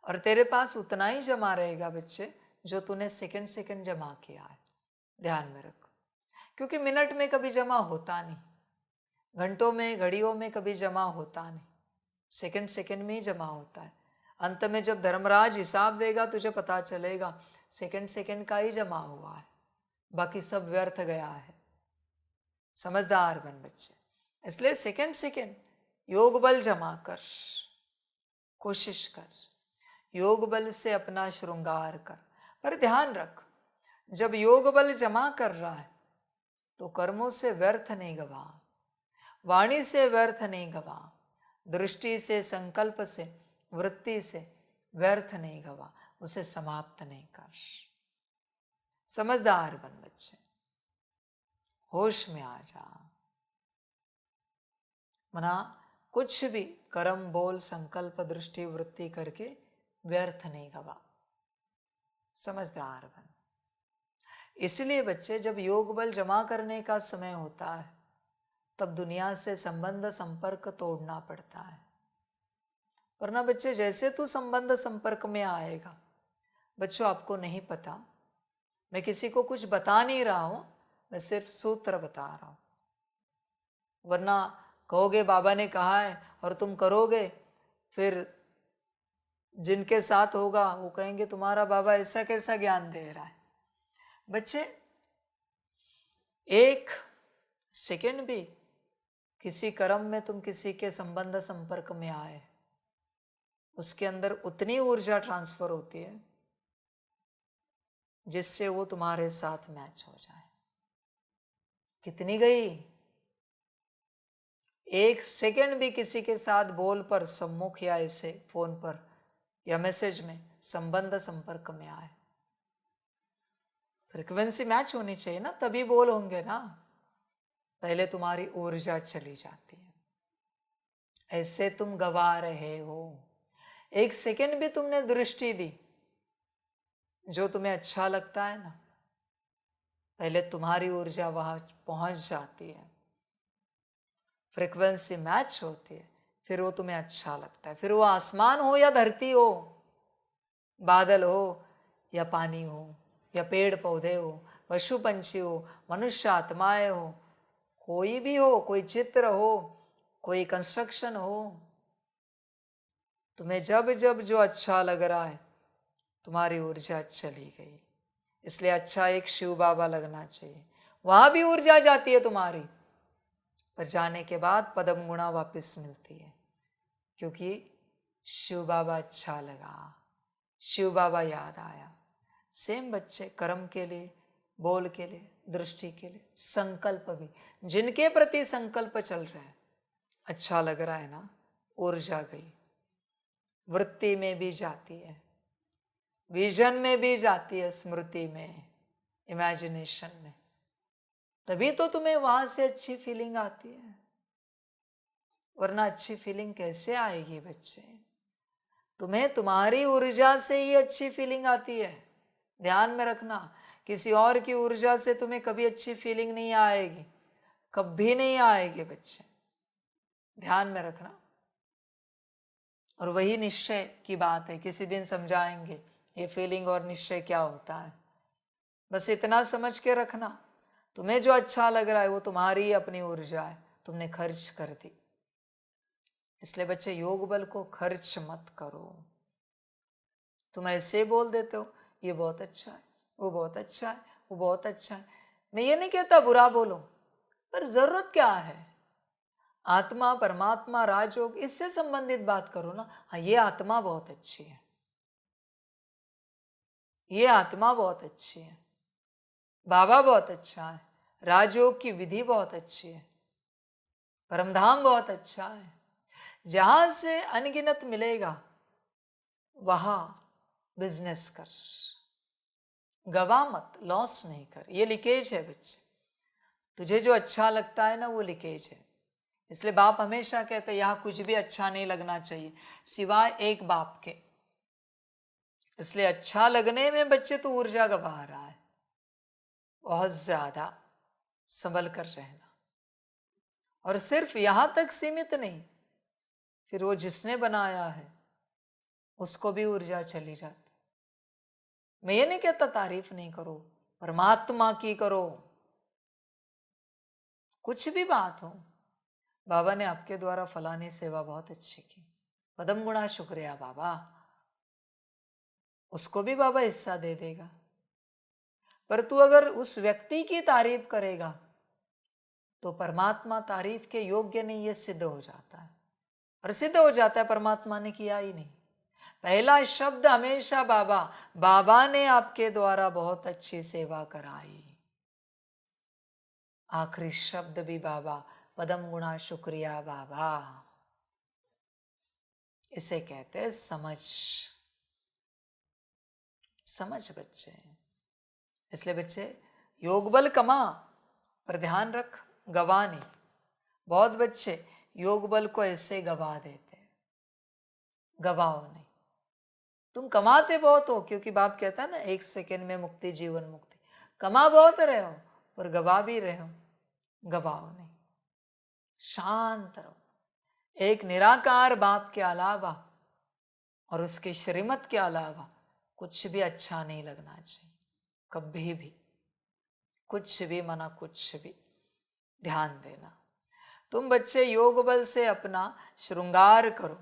और तेरे पास उतना ही जमा रहेगा बच्चे जो तूने सेकंड सेकंड जमा किया है। ध्यान में रखो, क्योंकि मिनट में कभी जमा होता नहीं, घंटों में घड़ियों में कभी जमा होता नहीं, सेकंड सेकंड में ही जमा होता है। अंत में जब धर्मराज हिसाब देगा तुझे पता चलेगा सेकंड सेकंड का ही जमा हुआ है, बाकी सब व्यर्थ गया है। समझदार बन बच्चे। इसलिए सेकंड सेकंड योग बल जमा कर, कोशिश कर, योग बल से अपना श्रृंगार कर। पर ध्यान रख, जब योग बल जमा कर रहा है तो कर्मों से व्यर्थ नहीं गवा, वाणी से व्यर्थ नहीं गवा, दृष्टि से, संकल्प से, वृत्ति से व्यर्थ नहीं गवा, उसे समाप्त नहीं कर। समझदार बन बच्चे, होश में आ जा। मना कुछ भी कर्म, बोल, संकल्प, दृष्टि, वृत्ति करके व्यर्थ नहीं गवा। समझदार बन। इसलिए बच्चे जब योग बल जमा करने का समय होता है तब दुनिया से संबंध संपर्क तोड़ना पड़ता है। वरना बच्चे जैसे तू संबंध संपर्क में आएगा, बच्चों आपको नहीं पता, मैं किसी को कुछ बता नहीं रहा हूं, मैं सिर्फ सूत्र बता रहा हूं। वरना कहोगे बाबा ने कहा है और तुम करोगे, फिर जिनके साथ होगा वो कहेंगे तुम्हारा बाबा ऐसा कैसा ज्ञान दे रहा है। बच्चे एक सेकंड भी किसी कर्म में तुम किसी के संबंध संपर्क में आए, उसके अंदर उतनी ऊर्जा ट्रांसफर होती है जिससे वो तुम्हारे साथ मैच हो जाए। कितनी गई? एक सेकंड भी किसी के साथ बोल पर, सम्मुख या ऐसे फोन पर या मैसेज में संबंध संपर्क में आए, फ्रीक्वेंसी मैच होनी चाहिए ना, तभी बोल होंगे ना। पहले तुम्हारी ऊर्जा चली जाती है, ऐसे तुम गवा रहे हो। एक सेकंड भी तुमने दृष्टि दी, जो तुम्हें अच्छा लगता है ना, पहले तुम्हारी ऊर्जा वहां पहुंच जाती है, फ्रीक्वेंसी मैच होती है, फिर वो तुम्हें अच्छा लगता है। फिर वो आसमान हो या धरती हो, बादल हो या पानी हो या पेड़ पौधे हो, पशु पंछी हो, मनुष्य आत्माएं हो, कोई भी हो, कोई चित्र हो, कोई कंस्ट्रक्शन हो, तुम्हें जब जब जो अच्छा लग रहा है तुम्हारी ऊर्जा चली गई। इसलिए अच्छा एक शिव बाबा लगना चाहिए, वहां भी ऊर्जा जाती है तुम्हारी, पर जाने के बाद पदम गुणा वापस मिलती है, क्योंकि शिव बाबा अच्छा लगा, शिव बाबा याद आया। सेम बच्चे कर्म के लिए, बोल के लिए, दृष्टि के लिए, संकल्प भी, जिनके प्रति संकल्प चल रहा है, अच्छा लग रहा है ना, ऊर्जा गई, वृत्ति में भी जाती है, विजन में भी जाती है, स्मृति में, इमेजिनेशन में, तभी तो तुम्हें वहां से अच्छी फीलिंग आती है। वरना अच्छी फीलिंग कैसे आएगी बच्चे? तुम्हें तुम्हारी ऊर्जा से ही अच्छी फीलिंग आती है। ध्यान में रखना, किसी और की ऊर्जा से तुम्हें कभी अच्छी फीलिंग नहीं आएगी, कभी नहीं आएगी बच्चे, ध्यान में रखना। और वही निश्चय की बात है, किसी दिन समझाएंगे ये फीलिंग और निश्चय क्या होता है। बस इतना समझ के रखना, तुम्हें जो अच्छा लग रहा है वो तुम्हारी ही अपनी ऊर्जा है, तुमने खर्च कर दी। इसलिए बच्चे योग बल को खर्च मत करो। तुम ऐसे बोल देते हो ये बहुत अच्छा है, वो बहुत अच्छा है, वो बहुत अच्छा है। मैं ये नहीं कहता बुरा बोलो, पर जरूरत क्या है? आत्मा, परमात्मा, राजयोग, इससे संबंधित बात करो ना। हाँ, ये आत्मा बहुत अच्छी है, ये आत्मा बहुत अच्छी है, बाबा बहुत अच्छा है, राजयोग की विधि बहुत अच्छी है, परमधाम बहुत अच्छा है। जहां से अनगिनत मिलेगा वहां बिजनेस कर, गवा मत, लॉस नहीं कर। ये लीकेज है बच्चे, तुझे जो अच्छा लगता है ना वो लीकेज है। इसलिए बाप हमेशा कहते हैं यहाँ कुछ भी अच्छा नहीं लगना चाहिए सिवाय एक बाप के। इसलिए अच्छा लगने में बच्चे तो ऊर्जा गवा रहा है, बहुत ज्यादा संभल कर रहना। और सिर्फ यहां तक सीमित नहीं, फिर वो जिसने बनाया है उसको भी ऊर्जा चली जाती। मैं ये नहीं कहता तारीफ नहीं करो, परमात्मा की करो, कुछ भी बात हो। बाबा ने आपके द्वारा फलानी सेवा बहुत अच्छी की, पदम गुणा शुक्रिया बाबा, उसको भी बाबा हिस्सा दे देगा। पर तू अगर उस व्यक्ति की तारीफ करेगा तो परमात्मा तारीफ के योग्य नहीं, ये सिद्ध हो जाता है। और सिद्ध हो जाता है परमात्मा ने किया ही नहीं। पहला शब्द हमेशा बाबा, बाबा ने आपके द्वारा बहुत अच्छी सेवा कराई। आखिरी शब्द भी बाबा, पदम गुणा शुक्रिया बाबा। इसे कहते हैं समझ। समझ बच्चे। इसलिए बच्चे योग बल कमा, पर ध्यान रख गवा नहीं। बहुत बच्चे योग बल को ऐसे गवा देते हैं, गवाओ नहीं। तुम कमाते बहुत हो, क्योंकि बाप कहता है ना 1 सेकेंड में मुक्ति जीवन मुक्ति। कमा बहुत रहे हो पर गवा भी रहे हो, गवाओ नहीं। शांत रहो। एक निराकार बाप के अलावा और उसके श्रीमत के अलावा कुछ भी अच्छा नहीं लगना चाहिए, कभी भी। कुछ भी मना, कुछ भी। ध्यान देना। तुम बच्चे योग बल से अपना श्रृंगार करो।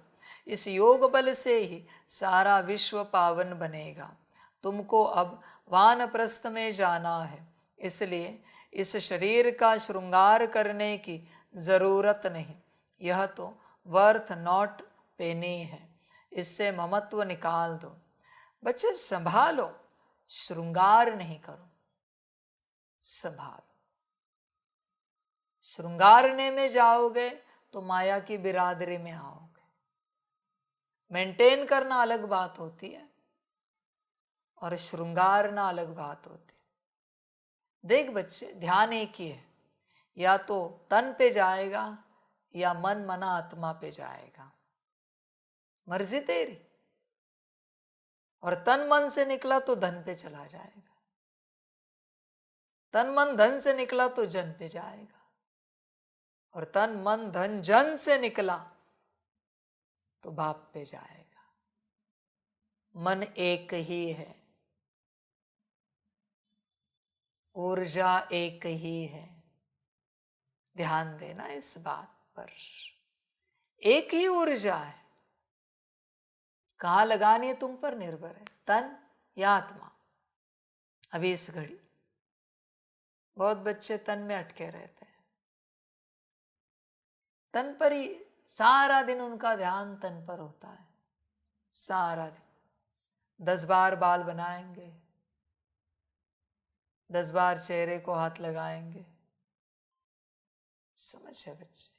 इस योग बल से ही सारा विश्व पावन बनेगा। तुमको अब वानप्रस्थ में जाना है, इसलिए इस शरीर का श्रृंगार करने की जरूरत नहीं। यह तो वर्थ नॉट पेनी है, इससे ममत्व निकाल दो। बच्चे संभालो, श्रृंगार नहीं करो, संभालो। श्रृंगारने में जाओगे तो माया की बिरादरी में आओगे। मेंटेन करना अलग बात होती है और श्रृंगारना अलग बात होती है। देख बच्चे, ध्यान एक ही है, या तो तन पे जाएगा या मन मना आत्मा पे जाएगा, मर्जी तेरी। और तन मन से निकला तो धन पे चला जाएगा, तन मन धन से निकला तो जन पे जाएगा, और तन मन धन जन से निकला तो बाप पे जाएगा। मन एक ही है, ऊर्जा एक ही है। ध्यान देना इस बात पर। एक ही ऊर्जा है, कहाँ लगानी है तुम पर निर्भर है, तन या आत्मा। अभी इस घड़ी बहुत बच्चे तन में अटके रहते हैं, तन पर ही सारा दिन उनका ध्यान तन पर होता है। सारा दिन 10 बार बाल बनाएंगे, 10 बार चेहरे को हाथ लगाएंगे। समझे बच्चे,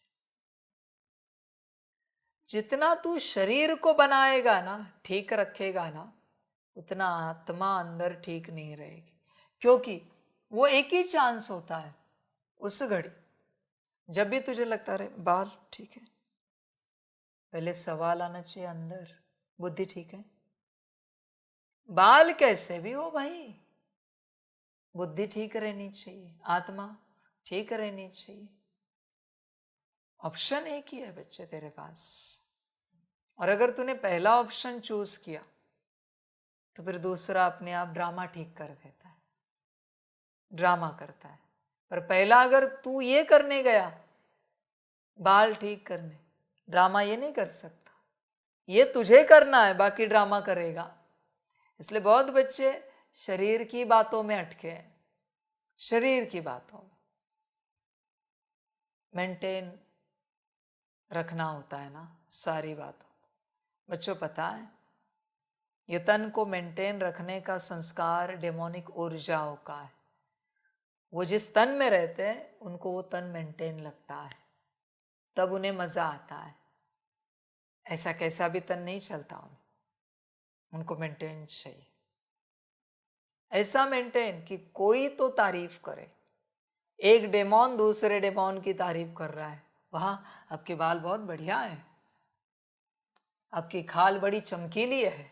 जितना तू शरीर को बनाएगा ना, ठीक रखेगा ना, उतना आत्मा अंदर ठीक नहीं रहेगी। क्योंकि वो एक ही चांस होता है उस घड़ी, जब भी तुझे लगता रहे बाल ठीक है, पहले सवाल आना चाहिए अंदर, बुद्धि ठीक है? बाल कैसे भी हो भाई, बुद्धि ठीक रहनी चाहिए, आत्मा ठीक रहनी चाहिए। ऑप्शन एक ही है बच्चे तेरे पास। और अगर तूने पहला ऑप्शन चूज किया तो फिर दूसरा अपने आप ड्रामा ठीक कर देता है, ड्रामा करता है। पर पहला अगर तू ये करने गया, बाल ठीक करने, ड्रामा ये नहीं कर सकता, ये तुझे करना है, बाकी ड्रामा करेगा। इसलिए बहुत बच्चे शरीर की बातों में अटके हैं, शरीर की बातों में। मेंटेन रखना होता है ना सारी बातों। बच्चों पता है, ये तन को मेंटेन रखने का संस्कार डेमोनिक ऊर्जाओं का है। वो जिस तन में रहते हैं उनको वो तन मेंटेन लगता है, तब उन्हें मजा आता है। ऐसा कैसा भी तन नहीं चलता उनको मेंटेन चाहिए। ऐसा मेंटेन कि कोई तो तारीफ करे। एक डेमोन दूसरे डेमोन की तारीफ कर रहा है, वाह आपके बाल बहुत बढ़िया है, आपकी खाल बड़ी चमकीली है।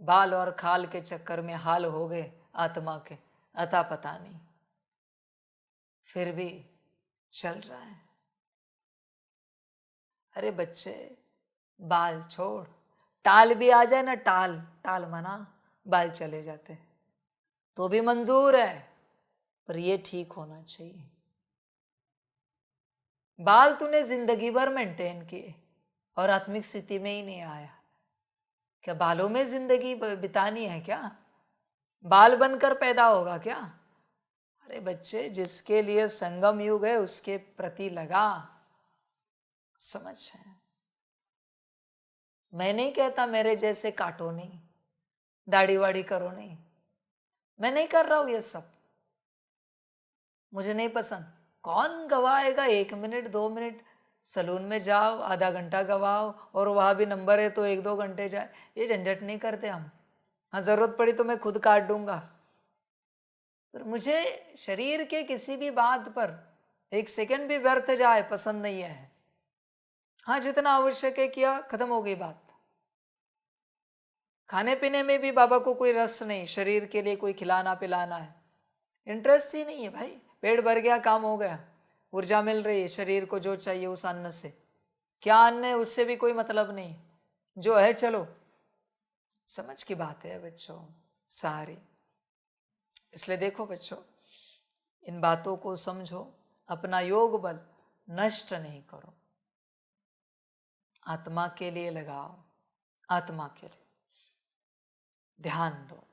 बाल और खाल के चक्कर में हाल हो गए आत्मा के, अता पता नहीं, फिर भी चल रहा है। अरे बच्चे, बाल छोड़, टाल भी आ जाए ना, टाल टाल मना, बाल चले जाते हैं तो भी मंजूर है, पर ये ठीक होना चाहिए। बाल तूने जिंदगी भर मेंटेन किए और आत्मिक स्थिति में ही नहीं आया, क्या बालों में जिंदगी बितानी है क्या? बाल बनकर पैदा होगा क्या? अरे बच्चे, जिसके लिए संगम युग है उसके प्रति लगा, समझ है। मैं नहीं कहता मेरे जैसे काटो नहीं, दाढ़ी वाड़ी करो नहीं, मैं नहीं कर रहा हूं ये सब, मुझे नहीं पसंद। कौन गवाएगा 1 मिनट 2 मिनट? सलून में जाओ, आधा घंटा गवाओ, और वहां भी नंबर है तो 1-2 घंटे जाए, ये झंझट नहीं करते हम। हाँ, जरूरत पड़ी तो मैं खुद काट दूंगा, पर मुझे शरीर के किसी भी बात पर 1 सेकंड भी व्यर्थ जाए पसंद नहीं है। हाँ, जितना आवश्यक है किया, खत्म हो गई बात। खाने पीने में भी बाबा को कोई रस नहीं, शरीर के लिए कोई खिलाना पिलाना है, इंटरेस्ट ही नहीं है भाई। पेट भर गया, काम हो गया, ऊर्जा मिल रही है शरीर को जो चाहिए उस अन्न से। क्या अन्न है उससे भी कोई मतलब नहीं, जो है चलो। समझ की बात है बच्चों सारी। इसलिए देखो बच्चों, इन बातों को समझो, अपना योग बल नष्ट नहीं करो, आत्मा के लिए लगाओ, आत्मा के लिए ध्यान दो।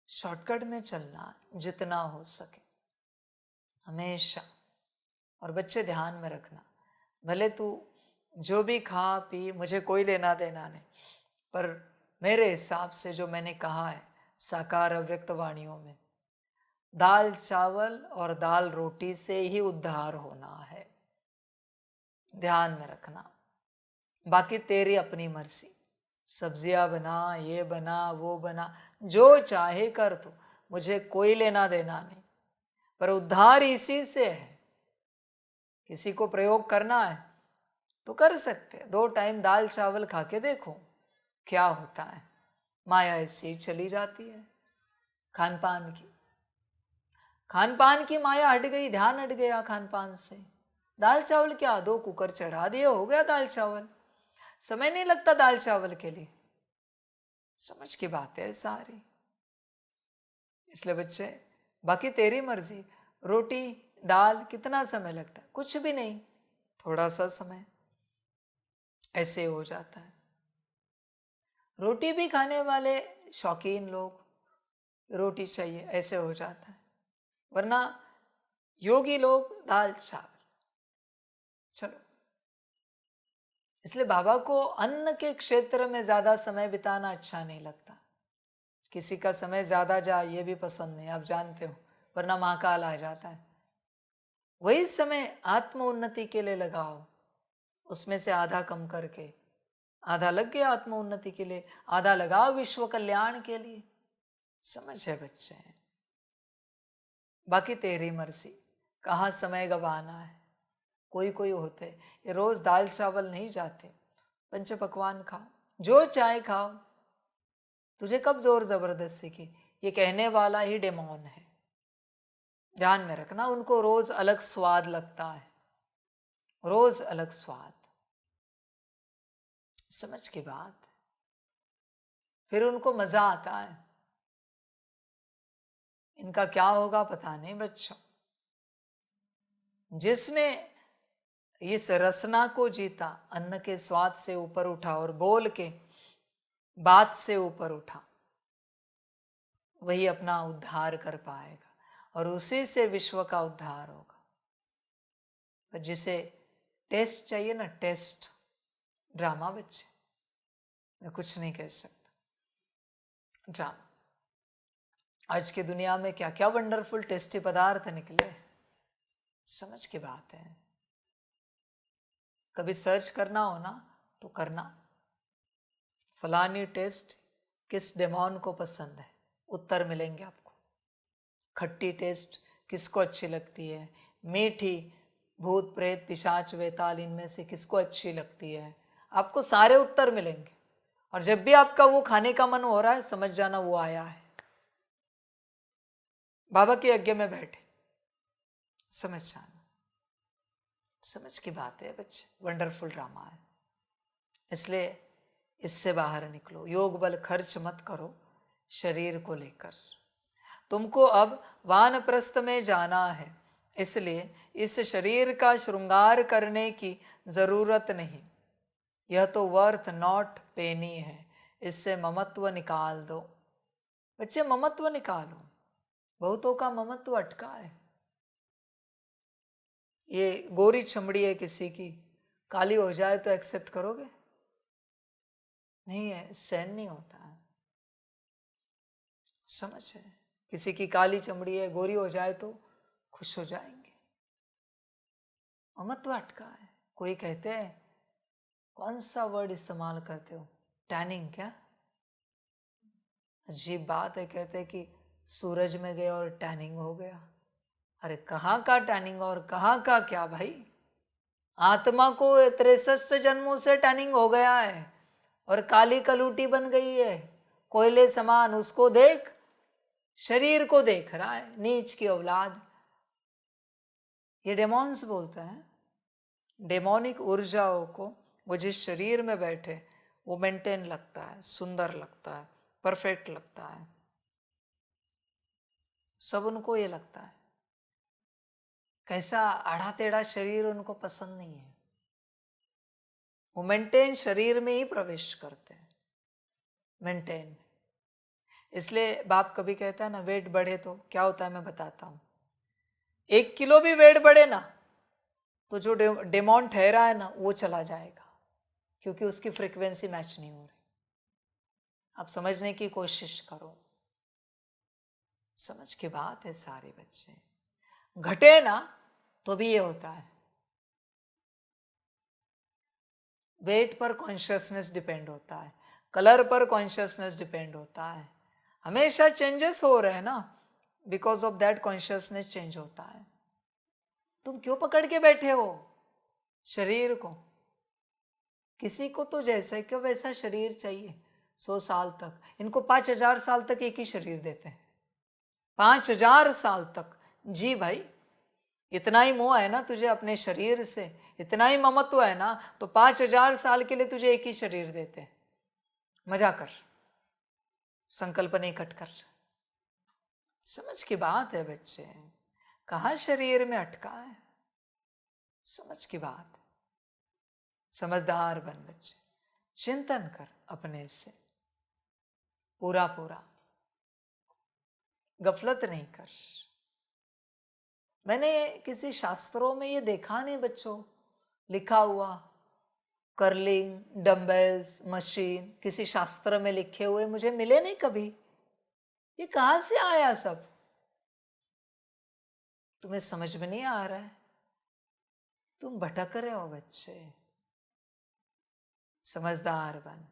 शॉर्टकट में चलना जितना हो सके हमेशा। और बच्चे ध्यान में रखना, भले तू जो भी खा पी, मुझे कोई लेना देना नहीं, पर मेरे हिसाब से जो मैंने कहा है साकार अव्यक्त वाणियों में, दाल चावल और दाल रोटी से ही उद्धार होना है, ध्यान में रखना। बाकी तेरी अपनी मर्जी, सब्जियां बना, ये बना, वो बना, जो चाहे कर तू, मुझे कोई लेना देना नहीं, पर उद्धार इसी से है। किसी को प्रयोग करना है तो कर सकते, 2 टाइम दाल चावल खा के देखो क्या होता है। माया ऐसी चली जाती है, खान पान की माया हट गई, ध्यान हट गया खान पान से। दाल चावल क्या, 2 कुकर चढ़ा दिए, हो गया दाल चावल, समय नहीं लगता दाल चावल के लिए। समझ की बात है सारी। इसलिए बच्चे, बाकी तेरी मर्जी, रोटी दाल कितना समय लगता है? कुछ भी नहीं, थोड़ा सा समय, ऐसे हो जाता है। रोटी भी खाने वाले शौकीन लोग, रोटी चाहिए, ऐसे हो जाता है, वरना योगी लोग दाल चावल। चलो, इसलिए बाबा को अन्न के क्षेत्र में ज्यादा समय बिताना अच्छा नहीं लगता। किसी का समय ज्यादा जाए ये भी पसंद नहीं, आप जानते हो, वरना महाकाल आ जाता है। वही समय आत्म उन्नति के लिए लगाओ, उसमें से आधा कम करके, आधा लग गया आत्म उन्नति के लिए, आधा लगाओ विश्व कल्याण के लिए। समझ है बच्चे? बाकी तेरी मर्जी, कहाँ समय गवाना है। कोई कोई होते ये रोज दाल चावल नहीं जाते, पंच पकवान खाओ, जो चाहे खाओ, तुझे कब जोर जबरदस्ती की? ये कहने वाला ही डेमोन है, ध्यान में रखना। उनको रोज अलग स्वाद लगता है, रोज अलग स्वाद। समझ की बात? फिर उनको मजा आता है। इनका क्या होगा पता नहीं बच्चों। जिसने इस रसना को जीता, अन्न के स्वाद से ऊपर उठा और बोल के बात से ऊपर उठा, वही अपना उद्धार कर पाएगा और उसी से विश्व का उद्धार होगा। पर जिसे टेस्ट चाहिए ना, टेस्ट, ड्रामा बच्चे, मैं कुछ नहीं कह सकता, ड्रामा। आज की दुनिया में क्या क्या वंडरफुल टेस्टी पदार्थ निकले, समझ की बात है। कभी सर्च करना हो ना तो करना, फलानी टेस्ट किस डेमोन को पसंद है, उत्तर मिलेंगे आपको। खट्टी टेस्ट किसको अच्छी लगती है, मीठी भूत प्रेत पिशाच वेताल इनमें से किसको अच्छी लगती है, आपको सारे उत्तर मिलेंगे। और जब भी आपका वो खाने का मन हो रहा है, समझ जाना वो आया है, बाबा के यज्ञ में बैठे, समझ जाना। समझ की बात है बच्चे, वंडरफुल ड्रामा है। इसलिए इससे बाहर निकलो, योग बल खर्च मत करो शरीर को लेकर। तुमको अब वानप्रस्थ में जाना है, इसलिए इस शरीर का श्रृंगार करने की जरूरत नहीं। यह तो वर्थ नॉट पेनी है, इससे ममत्व निकाल दो। बच्चे ममत्व निकालो, बहुतों का ममत्व अटका है। ये गोरी चमड़ी है किसी की, काली हो जाए तो एक्सेप्ट करोगे? नहीं है, सहन नहीं होता है। समझ है? किसी की काली चमड़ी है, गोरी हो जाए तो खुश हो जाएंगे। ममत्व अटका है। कोई कहते हैं, कौन सा वर्ड इस्तेमाल करते हो, टैनिंग क्या? अजीब बात है, कहते हैं कि सूरज में गए और टैनिंग हो गया। अरे कहाँ का टैनिंग और कहाँ का क्या भाई? आत्मा को 63 जन्मों से टैनिंग हो गया है और काली कलूटी बन गई है, कोयले समान। उसको देख, शरीर को देख रहा है, नीच की औलाद। ये डेमोन्स बोलते हैं। डेमोनिक ऊर्जाओं को वो जिस शरीर में बैठे वो मेंटेन लगता है, सुंदर लगता है, परफेक्ट लगता है, सब उनको ये लगता है। कैसा आड़ा टेढ़ा शरीर उनको पसंद नहीं है। वो मेंटेन शरीर में ही प्रवेश करते हैं, मेंटेन। इसलिए बाप कभी कहता है ना, वेट बढ़े तो क्या होता है मैं बताता हूँ। 1 किलो भी वेट बढ़े ना तो जो डेमोन ठहरा है ना वो चला जाएगा, क्योंकि उसकी फ्रीक्वेंसी मैच नहीं हो रही। आप समझने की कोशिश करो, समझ की बात है सारे बच्चे। घटे ना तो भी ये होता है। वेट पर कॉन्शियसनेस डिपेंड होता है, कलर पर कॉन्शियसनेस डिपेंड होता है। हमेशा चेंजेस हो रहे हैं ना, because of that consciousness change होता है। तुम क्यों पकड़ के बैठे हो शरीर को? किसी को तो जैसा क्यों वैसा शरीर चाहिए 100 साल तक। इनको 5000 साल तक एक ही शरीर देते हैं, 5000 साल तक। जी भाई, इतना ही मोह है ना तुझे अपने शरीर से, इतना ही ममत्व है ना, तो 5000 साल के लिए तुझे एक ही शरीर देते हैं। मजा कर, संकल्प नहीं कट कर। समझ की बात है बच्चे, कहाँ शरीर में अटका है, समझ की बात। समझदार बन बच्चे, चिंतन कर अपने से पूरा पूरा, गफलत नहीं कर। मैंने किसी शास्त्रों में ये देखा नहीं बच्चों लिखा हुआ, कर्लिंग, डंबल्स, मशीन, किसी शास्त्र में लिखे हुए मुझे मिले नहीं कभी। ये कहाँ से आया सब? तुम्हें समझ में नहीं आ रहा है, तुम भटक रहे हो बच्चे। समझदार बन।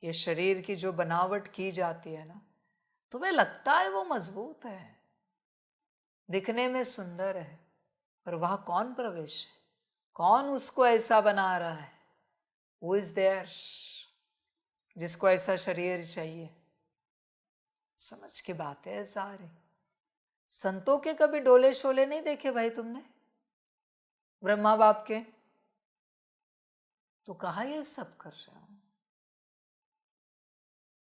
ये शरीर की जो बनावट की जाती है ना, तुम्हें लगता है वो मजबूत है, दिखने में सुंदर है, पर वहां कौन प्रवेश है? कौन उसको ऐसा बना रहा है? Who is there? जिसको ऐसा शरीर चाहिए। समझ की बात है सारी। संतों के कभी डोले शोले नहीं देखे भाई तुमने, ब्रह्मा बाप के? तो कहा ये सब कर रहे हो?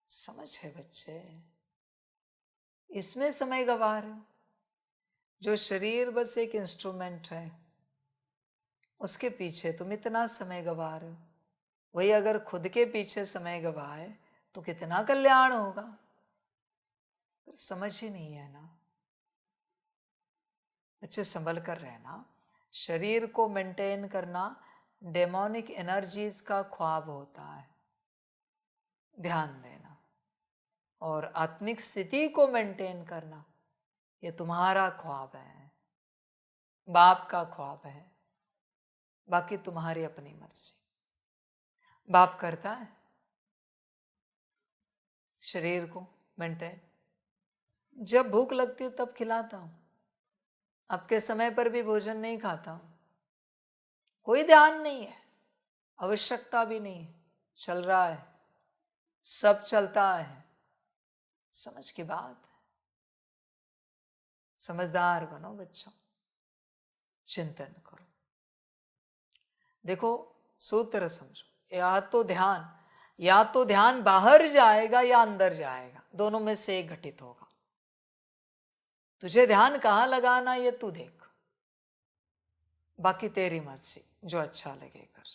समझ है बच्चे, इसमें समय गवा रहे हो। जो शरीर बस एक इंस्ट्रूमेंट है, उसके पीछे तुम इतना समय गवा रहे हो। वही अगर खुद के पीछे समय गवाए तो कितना कल्याण होगा, पर समझ ही नहीं है ना बच्चे। संभल कर रहना। शरीर को मेंटेन करना डेमोनिक एनर्जीज का ख्वाब होता है, ध्यान देना। और आत्मिक स्थिति को मेंटेन करना ये तुम्हारा ख्वाब है, बाप का ख्वाब है। बाकी तुम्हारी अपनी मर्जी। बाप करता है शरीर को मेंटेन, जब भूख लगती है तब खिलाता हूं, आपके समय पर भी भोजन नहीं खाता हूं, कोई ध्यान नहीं है, आवश्यकता भी नहीं है, चल रहा है, सब चलता है। समझ की बात है। समझदार बनो बच्चों, चिंतन करो। देखो सूत्र समझो, या तो ध्यान बाहर जाएगा या अंदर जाएगा, दोनों में से एक घटित होगा। तुझे ध्यान कहाँ लगाना ये तू देख, बाकी तेरी मर्जी, जो अच्छा लगे कर।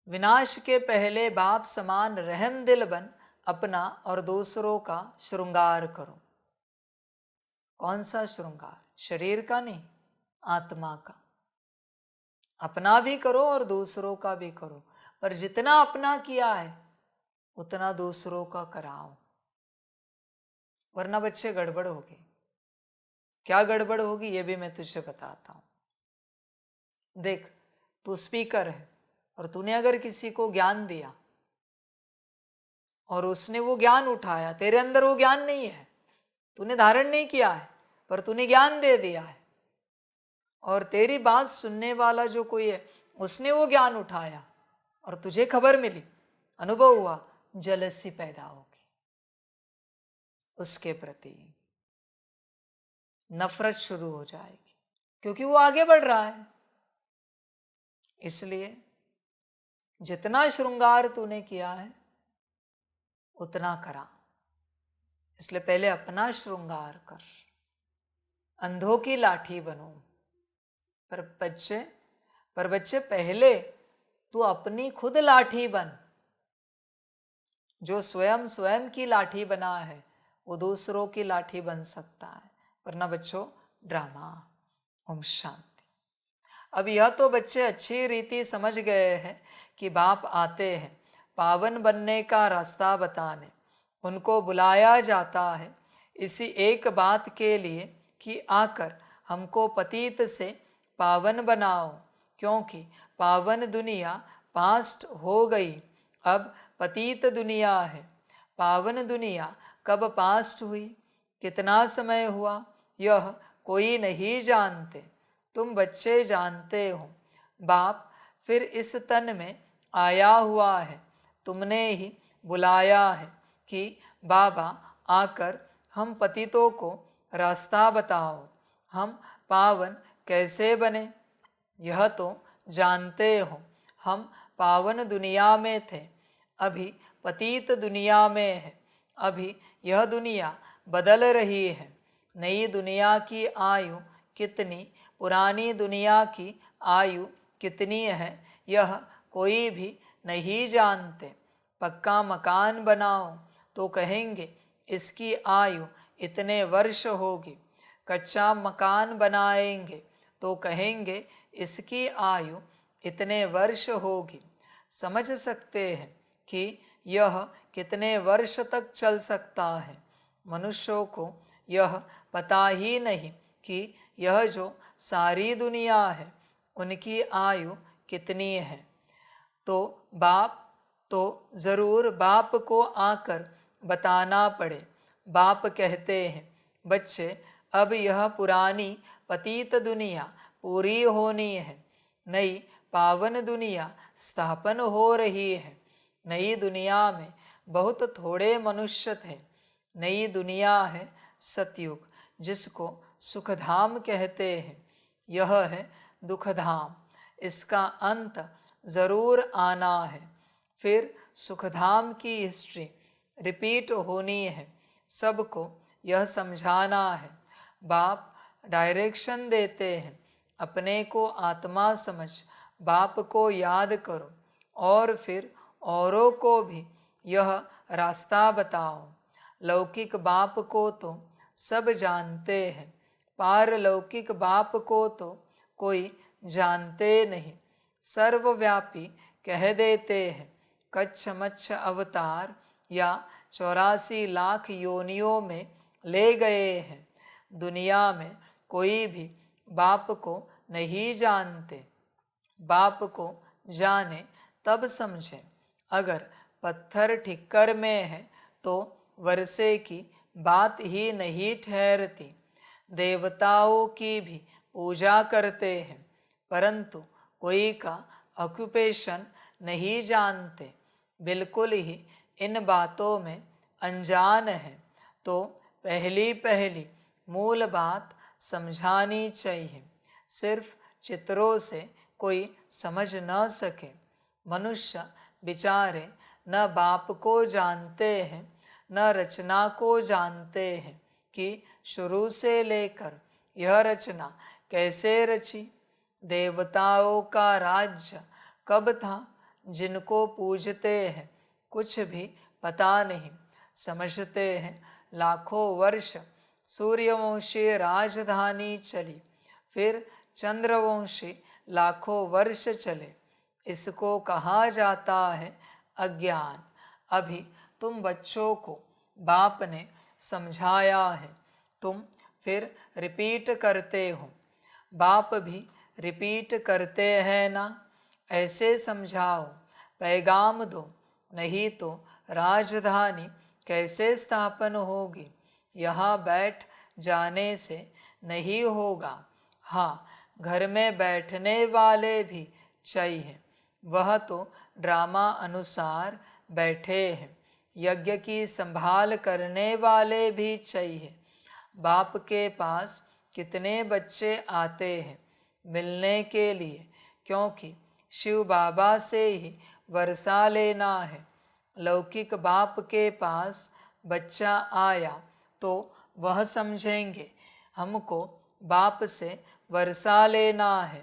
विनाश के पहले बाप समान रहम दिल बन, अपना और दूसरों का श्रृंगार करो। कौन सा श्रृंगार? शरीर का नहीं, आत्मा का। अपना भी करो और दूसरों का भी करो, पर जितना अपना किया है उतना दूसरों का कराओ, वरना बच्चे गड़बड़ होगी। क्या गड़बड़ होगी ये भी मैं तुझे बताता हूं। देख, तू स्पीकर है और तूने अगर किसी को ज्ञान दिया और उसने वो ज्ञान उठाया, तेरे अंदर वो ज्ञान नहीं है, तूने धारण नहीं किया है, पर तूने ज्ञान दे दिया है, और तेरी बात सुनने वाला जो कोई है उसने वो ज्ञान उठाया और तुझे खबर मिली, अनुभव हुआ, जलसी पैदा होगी, उसके प्रति नफरत शुरू हो जाएगी, क्योंकि वो आगे बढ़ रहा है। इसलिए जितना श्रृंगार तूने किया है उतना करा। इसलिए पहले अपना श्रृंगार कर, अंधों की लाठी बनो। पर बच्चे पहले तू अपनी खुद लाठी बन। जो स्वयं की लाठी बना है वो दूसरों की लाठी बन सकता है, वरना बच्चों ड्रामा। ओम शांति। अब यह तो बच्चे अच्छी रीति समझ गए हैं कि बाप आते हैं पावन बनने का रास्ता बताने। उनको बुलाया जाता है इसी एक बात के लिए कि आकर हमको पतित से पावन बनाओ, क्योंकि पावन दुनिया पास्ट हो गई, अब पतित दुनिया है। पावन दुनिया कब पास्ट हुई, कितना समय हुआ, यह कोई नहीं जानते, तुम बच्चे जानते हो। बाप फिर इस तन में आया हुआ है, तुमने ही बुलाया है कि बाबा आकर हम पतितों को रास्ता बताओ, हम पावन कैसे बने। यह तो जानते हो हम पावन दुनिया में थे, अभी पतित दुनिया में है। अभी यह दुनिया बदल रही है। नई दुनिया की आयु कितनी, पुरानी दुनिया की आयु कितनी है, यह कोई भी नहीं जानते। पक्का मकान बनाओ तो कहेंगे इसकी आयु इतने वर्ष होगी, कच्चा मकान बनाएंगे तो कहेंगे इसकी आयु इतने वर्ष होगी। समझ सकते हैं कि यह कितने वर्ष तक चल सकता है। मनुष्यों को यह पता ही नहीं कि यह जो सारी दुनिया है उनकी आयु कितनी है। तो ज़रूर बाप को आकर बताना पड़े। बाप कहते हैं बच्चे अब यह पुरानी पतित दुनिया पूरी होनी है, नई पावन दुनिया स्थापन हो रही है। नई दुनिया में बहुत थोड़े मनुष्य थे। नई दुनिया है सतयुग, जिसको सुखधाम कहते हैं। यह है दुखधाम, इसका अंत ज़रूर आना है। फिर सुखधाम की हिस्ट्री रिपीट होनी है। सबको यह समझाना है। बाप डायरेक्शन देते हैं, अपने को आत्मा समझ बाप को याद करो और फिर औरों को भी यह रास्ता बताओ। लौकिक बाप को तो सब जानते हैं, पारलौकिक बाप को तो कोई जानते नहीं। सर्वव्यापी कह देते हैं, कच्छ मच्छ अवतार या 84 लाख योनियों में ले गए हैं। दुनिया में कोई भी बाप को नहीं जानते। बाप को जाने तब समझें। अगर पत्थर ठिक्कर में है तो वर्षे की बात ही नहीं ठहरती। देवताओं की भी पूजा करते हैं, परंतु कोई का ऑक्यूपेशन नहीं जानते। बिल्कुल ही इन बातों में अनजान है। तो पहली मूल बात समझानी चाहिए। सिर्फ चित्रों से कोई समझ न सके। मनुष्य बेचारे न बाप को जानते हैं न रचना को जानते हैं कि शुरू से लेकर यह रचना कैसे रची। देवताओं का राज्य कब था जिनको पूजते हैं कुछ भी पता नहीं। समझते हैं लाखों वर्ष सूर्यवंशी राजधानी चली, फिर चंद्रवंशी लाखों वर्ष चले। इसको कहा जाता है अज्ञान। अभी तुम बच्चों को बाप ने समझाया है, तुम फिर रिपीट करते हो। बाप भी रिपीट करते हैं ना। ऐसे समझाओ, पैगाम दो, नहीं तो राजधानी कैसे स्थापन होगी। यहाँ बैठ जाने से नहीं होगा। हाँ, घर में बैठने वाले भी चाहिए, वह तो ड्रामा अनुसार बैठे हैं। यज्ञ की संभाल करने वाले भी चाहिए। बाप के पास कितने बच्चे आते हैं मिलने के लिए, क्योंकि शिव बाबा से ही वर्षा लेना है। लौकिक बाप के पास बच्चा आया तो वह समझेंगे हमको बाप से वर्षा लेना है।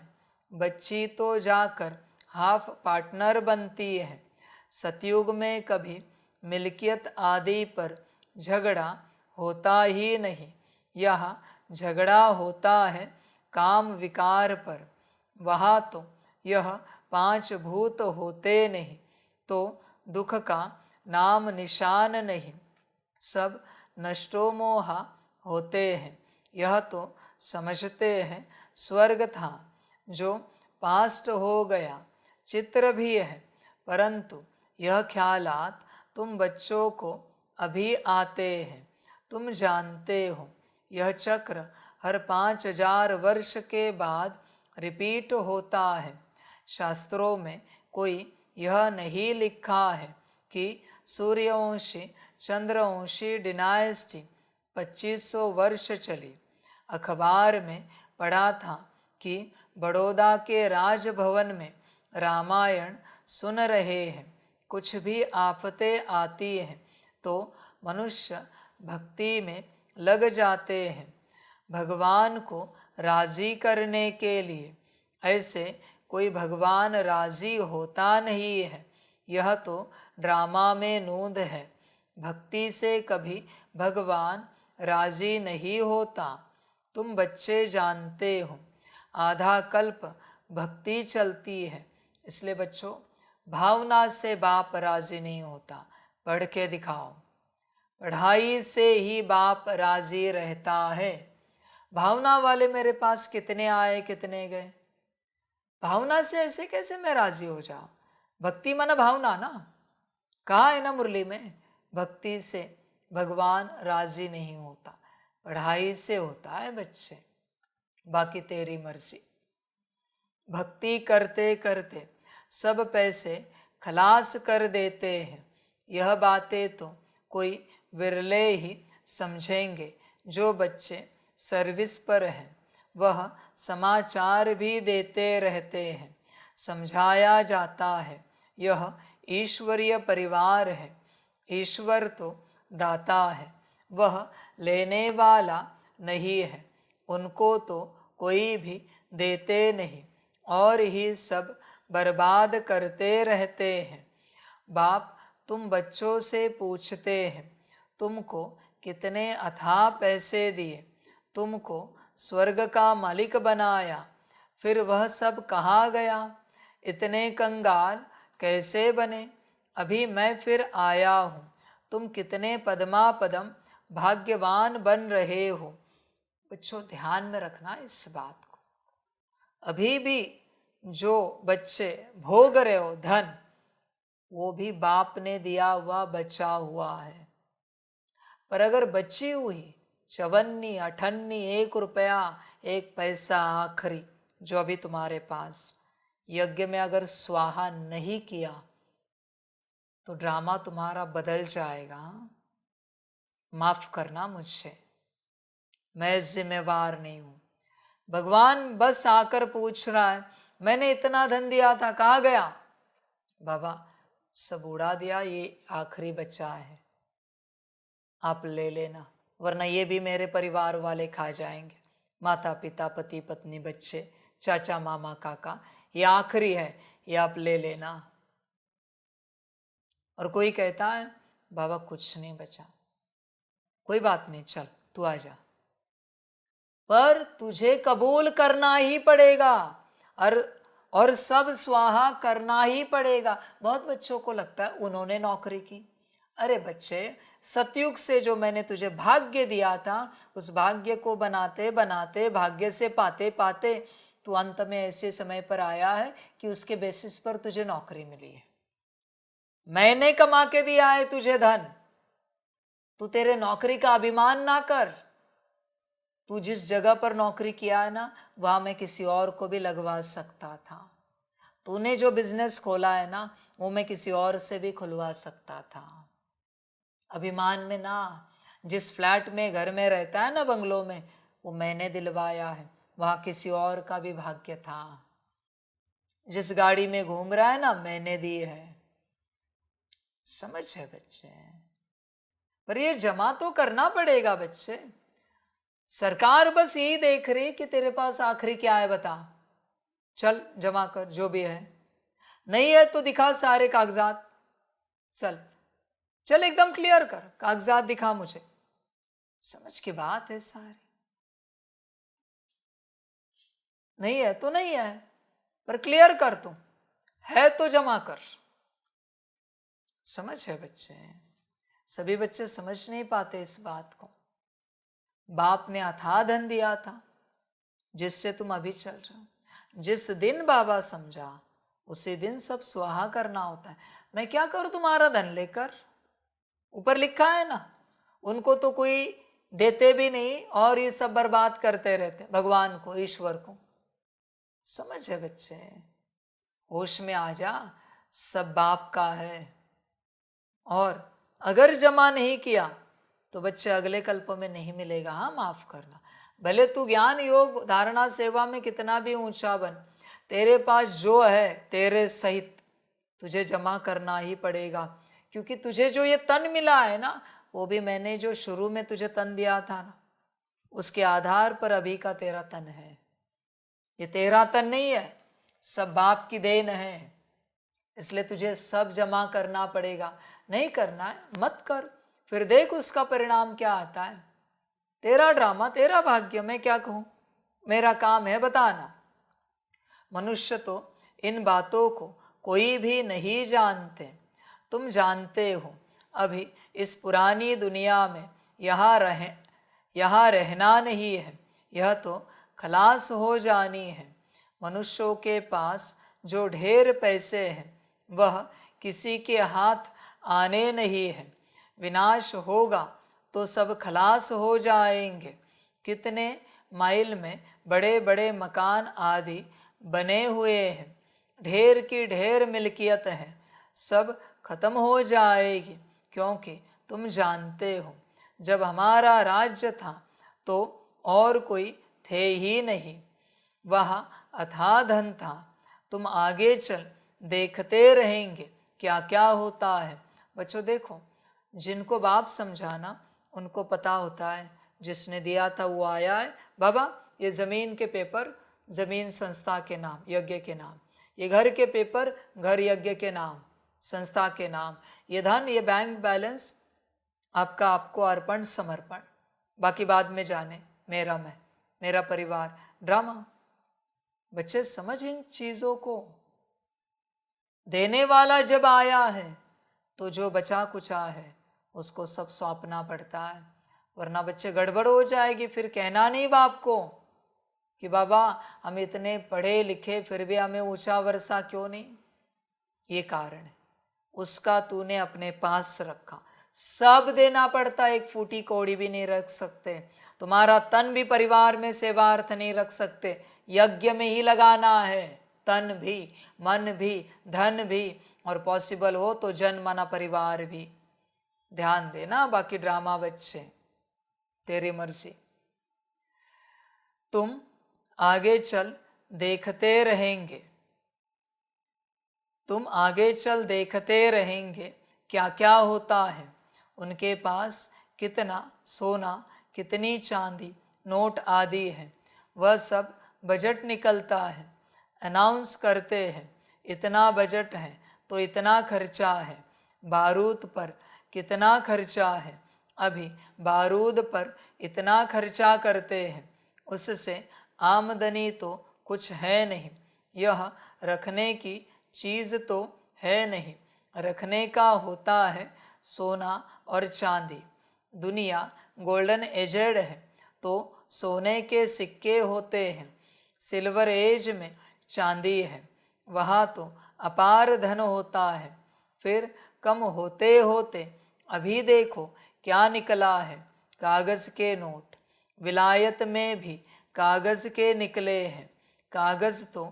बच्ची तो जाकर हाफ पार्टनर बनती है। सतयुग में कभी मिल्कियत आदि पर झगड़ा होता ही नहीं। यह झगड़ा होता है काम विकार पर। वहाँ तो यह 5 भूत होते नहीं तो दुख का नाम निशान नहीं। सब नष्टो मोहा होते हैं। यह तो समझते हैं स्वर्ग था जो पास्ट हो गया। चित्र भी है, परंतु यह ख्यालात तुम बच्चों को अभी आते हैं। तुम जानते हो यह चक्र हर 5000 वर्ष के बाद रिपीट होता है। शास्त्रों में कोई यह नहीं लिखा है कि सूर्यवंशी चंद्रवंशी डिनाइस्टी 2500 वर्ष चली। अखबार में पढ़ा था कि बड़ौदा के राजभवन में रामायण सुन रहे हैं। कुछ भी आफतें आती हैं तो मनुष्य भक्ति में लग जाते हैं भगवान को राजी करने के लिए। ऐसे कोई भगवान राजी होता नहीं है। यह तो ड्रामा में नूंद है। भक्ति से कभी भगवान राजी नहीं होता। तुम बच्चे जानते हो आधा कल्प भक्ति चलती है। इसलिए बच्चों, भावना से बाप राजी नहीं होता। पढ़ के दिखाओ। पढ़ाई से ही बाप राजी रहता है। भावना वाले मेरे पास कितने आए कितने गए। भावना से ऐसे कैसे मैं राजी हो जाऊं। भक्ति माना भावना ना। कहा है ना मुरली में, भक्ति से भगवान राजी नहीं होता, पढ़ाई से होता है बच्चे। बाकी तेरी मर्जी। भक्ति करते करते सब पैसे खलास कर देते हैं। यह बातें तो कोई विरले ही समझेंगे। जो बच्चे सर्विस पर हैं वह समाचार भी देते रहते हैं। समझाया जाता है यह ईश्वरीय परिवार है। ईश्वर तो दाता है, वह लेने वाला नहीं है। उनको तो कोई भी देते नहीं और ही सब बर्बाद करते रहते हैं। बाप तुम बच्चों से पूछते हैं तुमको कितने अथाह पैसे दिए, तुमको स्वर्ग का मालिक बनाया, फिर वह सब कहाँ गया। इतने कंगाल कैसे बने। अभी मैं फिर आया हूँ। तुम कितने पदमा पदम भाग्यवान बन रहे हो। बच्चों ध्यान में रखना इस बात को। अभी भी जो बच्चे भोग रहे हो धन, वो भी बाप ने दिया हुआ बचा हुआ है। पर अगर बची हुई 54, 58, 1 रुपया 1 पैसा आखिरी जो अभी तुम्हारे पास यज्ञ में अगर स्वाहा नहीं किया तो ड्रामा तुम्हारा बदल जाएगा। माफ करना मुझसे, मैं जिम्मेवार नहीं हूं। भगवान बस आकर पूछ रहा है मैंने इतना धन दिया था, कहाँ गया? बाबा सब उड़ा दिया, ये आखिरी बच्चा है, आप ले लेना, वरना ये भी मेरे परिवार वाले खा जाएंगे। माता पिता, पति पत्नी, बच्चे, चाचा मामा काका, ये आखिरी है, ये आप ले लेना। और कोई कहता है बाबा कुछ नहीं बचा, कोई बात नहीं, चल तू आ जा, पर तुझे कबूल करना ही पड़ेगा और सब स्वाहा करना ही पड़ेगा। बहुत बच्चों को लगता है उन्होंने नौकरी की। अरे बच्चे, सतयुग से जो मैंने तुझे भाग्य दिया था, उस भाग्य को बनाते बनाते, भाग्य से पाते पाते तू अंत में ऐसे समय पर आया है कि उसके बेसिस पर तुझे नौकरी मिली है। मैंने कमा के दिया है तुझे धन, तू तेरे नौकरी का अभिमान ना कर। तू जिस जगह पर नौकरी किया है ना, वहां मैं किसी और को भी लगवा सकता था। तूने जो बिजनेस खोला है ना, वो मैं किसी और से भी खुलवा सकता था। अभिमान में ना। जिस फ्लैट में, घर में रहता है ना, बंगलों में, वो मैंने दिलवाया है, वहां किसी और का भी भाग्य था। जिस गाड़ी में घूम रहा है ना, मैंने दी है। समझ है बच्चे? पर ये जमा तो करना पड़ेगा बच्चे। सरकार बस यही देख रही कि तेरे पास आखिरी क्या है बता, चल जमा कर जो भी है। नहीं है तो दिखा सारे कागजात, चल एकदम क्लियर कर, कागजात दिखा मुझे। समझ की बात है सारी। नहीं है तो नहीं है, पर क्लियर कर, तू है तो जमा कर। समझ है बच्चे? सभी बच्चे समझ नहीं पाते इस बात को। बाप ने अथाह धन दिया था, जिससे तुम अभी चल रहे हो। जिस दिन बाबा समझा, उसी दिन सब स्वाहा करना होता है। मैं क्या करूं तुम्हारा धन लेकर? ऊपर लिखा है ना, उनको तो कोई देते भी नहीं और ये सब बर्बाद करते रहते, भगवान को, ईश्वर को। समझ है बच्चे? होश में आ जा, सब बाप का है। और अगर जमा नहीं किया तो बच्चे अगले कल्प में नहीं मिलेगा। हाँ, माफ करना। भले तू ज्ञान योग धारणा सेवा में कितना भी ऊंचा बन, तेरे पास जो है तेरे सहित तुझे जमा करना ही पड़ेगा। क्योंकि तुझे जो ये तन मिला है ना, वो भी मैंने जो शुरू में तुझे तन दिया था ना, उसके आधार पर अभी का तेरा तन है। ये तेरा तन नहीं है, सब बाप की देन है। इसलिए तुझे सब जमा करना पड़ेगा। नहीं करना है मत कर, फिर देख उसका परिणाम क्या आता है। तेरा ड्रामा, तेरा भाग्य, मैं क्या कहूं, मेरा काम है बताना। मनुष्य तो इन बातों को कोई भी नहीं जानते। तुम जानते हो, अभी इस पुरानी दुनिया में यहाँ रहना नहीं है, यह तो खलास हो जानी है। मनुष्यों के पास जो ढेर पैसे हैं, वह किसी के हाथ आने नहीं है। विनाश होगा तो सब खलास हो जाएंगे। कितने माइल में बड़े बड़े मकान आदि बने हुए हैं, ढेर की ढेर मिल्कियत है, सब खत्म हो जाएगी। क्योंकि तुम जानते हो, जब हमारा राज्य था तो और कोई थे ही नहीं, वहाँ अथाह धन था। तुम आगे चल देखते रहेंगे क्या क्या होता है। बच्चों देखो, जिनको बाप समझाना उनको पता होता है, जिसने दिया था वो आया है। बाबा ये ज़मीन के पेपर ज़मीन संस्था के नाम, यज्ञ के नाम, ये घर के पेपर घर यज्ञ के नाम, संस्था के नाम, ये धन, ये बैंक बैलेंस आपका, आपको अर्पण समर्पण, बाकी बाद में जाने, मेरा मैं, मेरा परिवार, ड्रामा। बच्चे समझ इन चीज़ों को। देने वाला जब आया है तो जो बचा कुचा है उसको सब सौंपना पड़ता है, वरना बच्चे गड़बड़ हो जाएगी। फिर कहना नहीं बाप को कि बाबा हम इतने पढ़े लिखे फिर भी हमें ऊंचा वर्षा क्यों नहीं। ये कारण है, उसका तूने अपने पास रखा। सब देना पड़ता, एक फूटी कौड़ी भी नहीं रख सकते। तुम्हारा तन भी परिवार में सेवार्थ नहीं रख सकते, यज्ञ में ही लगाना है। तन भी, मन भी, धन भी, और पॉसिबल हो तो जन मना परिवार भी। ध्यान देना, बाकी ड्रामा बच्चे तेरी मर्जी। तुम आगे चल देखते रहेंगे, तुम आगे चल देखते रहेंगे क्या क्या होता है। उनके पास कितना सोना, कितनी चांदी, नोट आदि है, वह सब बजट निकलता है। अनाउंस करते हैं इतना बजट है तो इतना खर्चा है। बारूद पर कितना खर्चा है, अभी बारूद पर इतना खर्चा करते हैं, उससे आमदनी तो कुछ है नहीं। यह रखने की चीज़ तो है नहीं, रखने का होता है सोना और चांदी। दुनिया गोल्डन एजेड है तो सोने के सिक्के होते हैं, सिल्वर एज में चांदी है, वहाँ तो अपार धन होता है। फिर कम होते होते अभी देखो क्या निकला है, कागज़ के नोट। विलायत में भी कागज़ के निकले हैं। कागज़ तो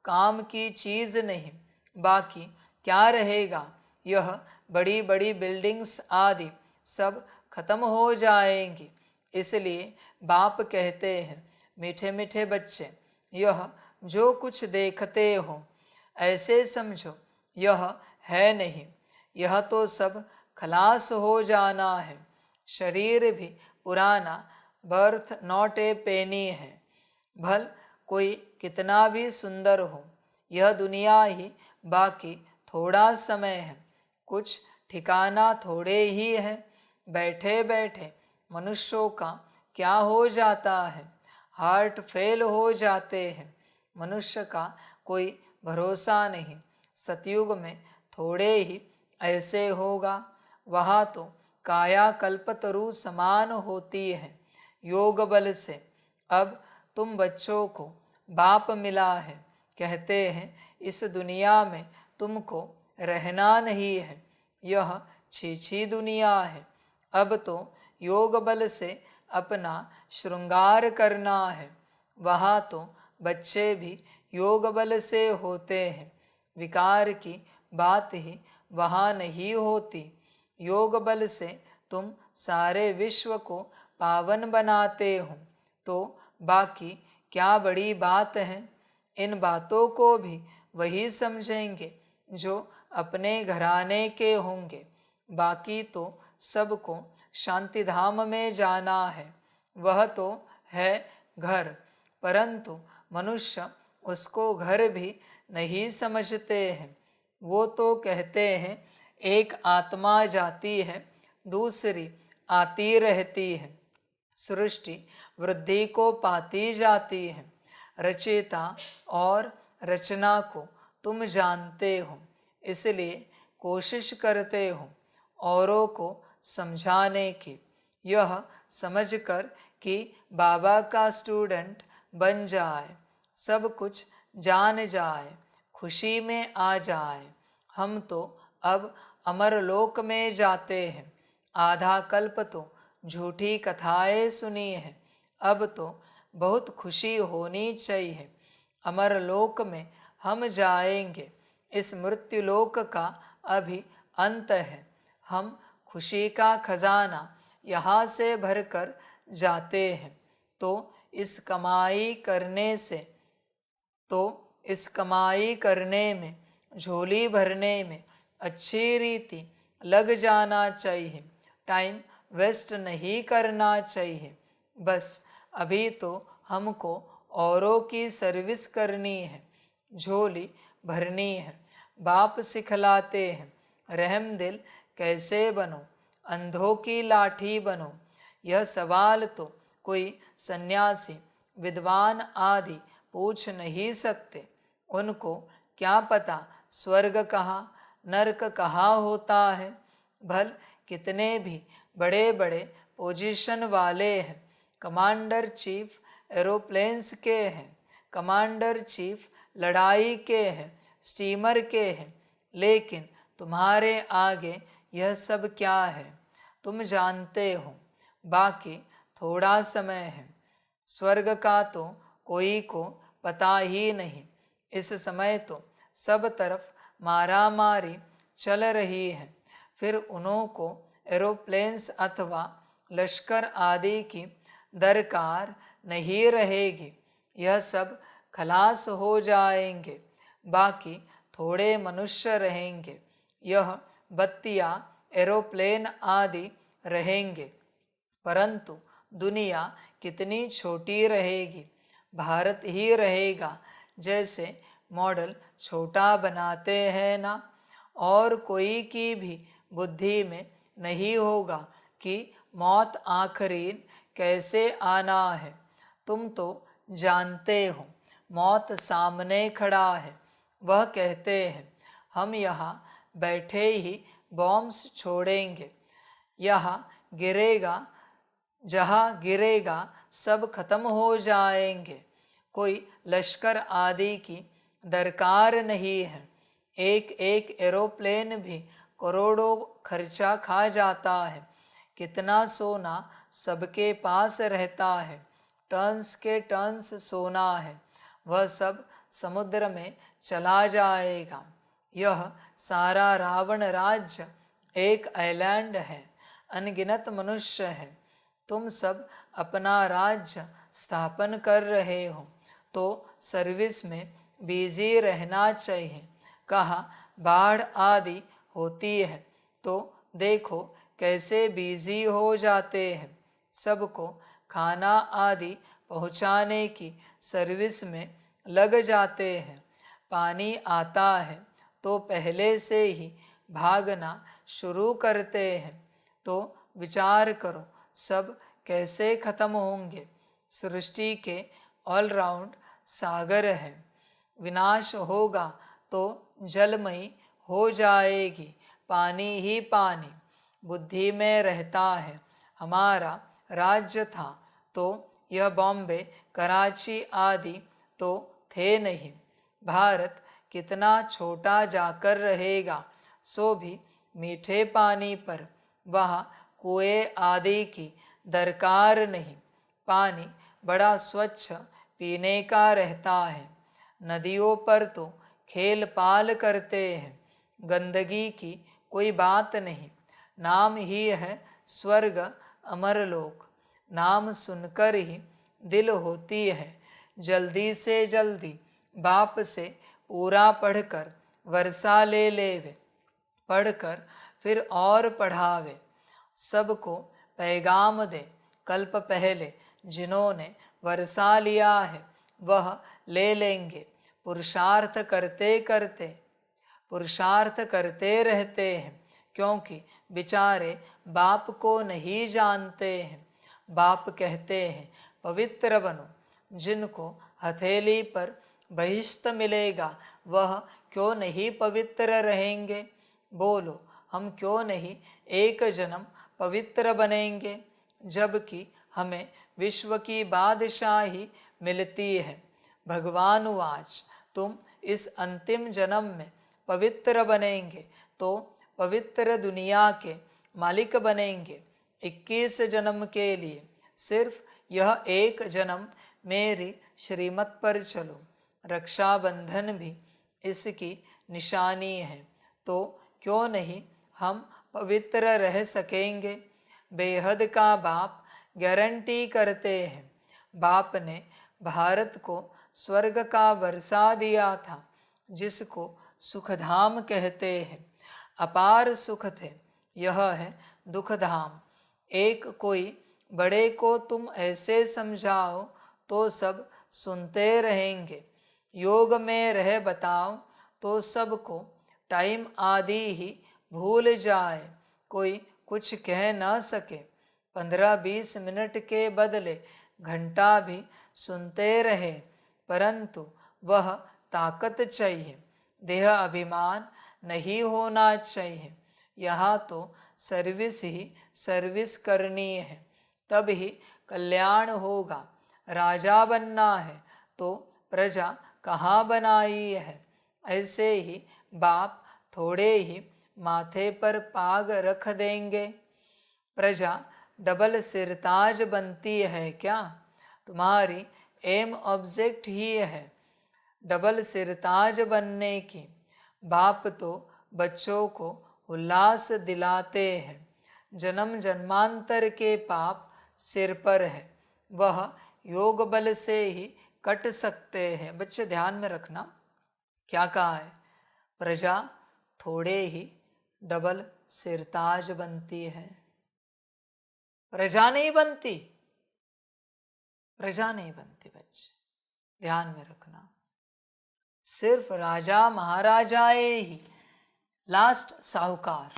काम की चीज़ नहीं, बाकी क्या रहेगा। यह बड़ी बड़ी बिल्डिंग्स आदि सब खत्म हो जाएंगी। इसलिए बाप कहते हैं, मीठे मीठे बच्चे, यह जो कुछ देखते हो ऐसे समझो यह है नहीं, यह तो सब खलास हो जाना है। शरीर भी पुराना, बर्थ नॉट ए पेनी है। भल कोई कितना भी सुंदर हो, यह दुनिया ही बाकी थोड़ा समय है, कुछ ठिकाना थोड़े ही है। बैठे बैठे मनुष्यों का क्या हो जाता है, हार्ट फेल हो जाते हैं। मनुष्य का कोई भरोसा नहीं। सतयुग में थोड़े ही ऐसे होगा, वहाँ तो काया कल्पतरु समान होती है योग बल से। अब तुम बच्चों को बाप मिला है, कहते हैं इस दुनिया में तुमको रहना नहीं है, यह छी दुनिया है। अब तो योग बल से अपना श्रृंगार करना है, वहाँ तो बच्चे भी योग बल से होते हैं। विकार की बात ही वहाँ नहीं होती। योग बल से तुम सारे विश्व को पावन बनाते हो, तो बाकी क्या बड़ी बात है। इन बातों को भी वही समझेंगे जो अपने घराने के होंगे। बाकी तो सबको शांति धाम में जाना है, वह तो है घर, परंतु मनुष्य उसको घर भी नहीं समझते हैं। वो तो कहते हैं एक आत्मा जाती है, दूसरी आती रहती है, सृष्टि वृद्धि को पाती जाती है। रचयिता और रचना को तुम जानते हो, इसलिए कोशिश करते हो औरों को समझाने की, यह समझकर कि बाबा का स्टूडेंट बन जाए, सब कुछ जान जाए, खुशी में आ जाए। हम तो अब अमरलोक में जाते हैं। आधा कल्प तो झूठी कथाएं सुनी हैं, अब तो बहुत खुशी होनी चाहिए। अमरलोक में हम जाएंगे, इस मृत्युलोक का अभी अंत है। हम खुशी का खजाना यहाँ से भरकर जाते हैं, तो इस कमाई करने में, झोली भरने में अच्छी रीति लग जाना चाहिए। टाइम वेस्ट नहीं करना चाहिए। बस अभी तो हमको औरों की सर्विस करनी है, झोली भरनी है। बाप सिखलाते हैं, रहम दिल कैसे बनो, अंधों की लाठी बनो। यह सवाल तो कोई सन्यासी, विद्वान आदि पूछ नहीं सकते। उनको क्या पता स्वर्ग कहाँ, नरक कहाँ होता है। भल कितने भी बड़े बड़े पोजीशन वाले हैं, कमांडर चीफ एरोप्लेन्स के हैं, कमांडर चीफ लड़ाई के हैं, स्टीमर के हैं, लेकिन तुम्हारे आगे यह सब क्या है तुम जानते हो। बाकी थोड़ा समय है, स्वर्ग का तो कोई को पता ही नहीं। इस समय तो सब तरफ मारा मारी चल रही है, फिर उन्हों को एरोप्लेन्स अथवा लश्कर आदि की दरकार नहीं रहेगी। यह सब खलास हो जाएंगे, बाकी थोड़े मनुष्य रहेंगे। यह बत्तियाँ, एरोप्लेन आदि रहेंगे, परंतु दुनिया कितनी छोटी रहेगी। भारत ही रहेगा। जैसे मॉडल छोटा बनाते हैं ना, और कोई की भी बुद्धि में नहीं होगा कि मौत आखिरी कैसे आना है। तुम तो जानते हो, मौत सामने खड़ा है। वह कहते हैं हम यहाँ बैठे ही बॉम्ब्स छोड़ेंगे, यहाँ गिरेगा, जहाँ गिरेगा सब खत्म हो जाएंगे। कोई लश्कर आदि की दरकार नहीं है। एक एक एरोप्लेन भी करोड़ों खर्चा खा जाता है। कितना सोना सबके पास रहता है, टन्स के टन्स सोना है। वह सब समुद्र में चला जाएगा। यह सारा रावण राज्य एक आइलैंड है, अनगिनत मनुष्य है। तुम सब अपना राज्य स्थापन कर रहे हो तो सर्विस में बिजी रहना चाहिए। कहा बाढ़ आदि होती है तो देखो कैसे बिजी हो जाते हैं। सबको खाना आदि पहुँचाने की सर्विस में लग जाते हैं। पानी आता है तो पहले से ही भागना शुरू करते हैं। तो विचार करो सब कैसे खत्म होंगे। सृष्टि के ऑलराउंड सागर है। विनाश होगा तो जलमयी हो जाएगी, पानी ही पानी। बुद्धि में रहता है हमारा राज्य था तो यह बॉम्बे, कराची आदि तो थे नहीं। भारत कितना छोटा जाकर रहेगा, सो भी मीठे पानी पर। वहाँ कुएं आदि की दरकार नहीं। पानी बड़ा स्वच्छ पीने का रहता है। नदियों पर तो खेल पाल करते हैं, गंदगी की कोई बात नहीं। नाम ही है स्वर्ग अमरलोक। नाम सुनकर ही दिल होती है जल्दी से जल्दी बाप से पूरा पढ़कर वर्षा ले लेवे, पढ़कर फिर और पढ़ावे। सबको पैगाम दे। कल्प पहले जिन्होंने वर्षा लिया है वह ले लेंगे। पुरुषार्थ करते रहते हैं, क्योंकि बेचारे बाप को नहीं जानते हैं। बाप कहते हैं पवित्र बनो। जिनको हथेली पर बहिष्त मिलेगा वह क्यों नहीं पवित्र रहेंगे। बोलो हम क्यों नहीं एक जन्म पवित्र बनेंगे, जबकि हमें विश्व की बादशाही मिलती है। भगवान वाच तुम इस अंतिम जन्म में पवित्र बनेंगे तो पवित्र दुनिया के मालिक बनेंगे। 21 जन्म के लिए सिर्फ यह एक जन्म मेरी श्रीमत पर चलो। रक्षाबंधन भी इसकी निशानी है, तो क्यों नहीं हम पवित्र रह सकेंगे। बेहद का बाप गारंटी करते हैं। बाप ने भारत को स्वर्ग का वर्षा दिया था, जिसको सुखधाम कहते हैं। अपार सुख थे, यह है दुखधाम। एक कोई बड़े को तुम ऐसे समझाओ तो सब सुनते रहेंगे। योग में रह बताओ तो सबको टाइम आदि ही भूल जाए, कोई कुछ कह ना सके। 15-20 मिनट के बदले घंटा भी सुनते रहे, परंतु वह ताकत चाहिए, देह अभिमान नहीं होना चाहिए। यहाँ तो सर्विस ही सर्विस करनी है, तब ही कल्याण होगा। राजा बनना है तो प्रजा कहाँ बनाई है। ऐसे ही बाप थोड़े ही माथे पर पाग रख देंगे। प्रजा डबल सिरताज बनती है क्या? तुम्हारी एम ऑब्जेक्ट ही है डबल सिरताज बनने की। बाप तो बच्चों को उल्लास दिलाते हैं। जन्म जन्मांतर के पाप सिर पर है, वह योग बल से ही कट सकते हैं। बच्चे ध्यान में रखना क्या कहा है, प्रजा थोड़े ही डबल सिरताज बनती है, प्रजा नहीं बनती, प्रजा नहीं बनती। बच्चे ध्यान में रखना, सिर्फ राजा महाराजाए ही, लास्ट साहूकार,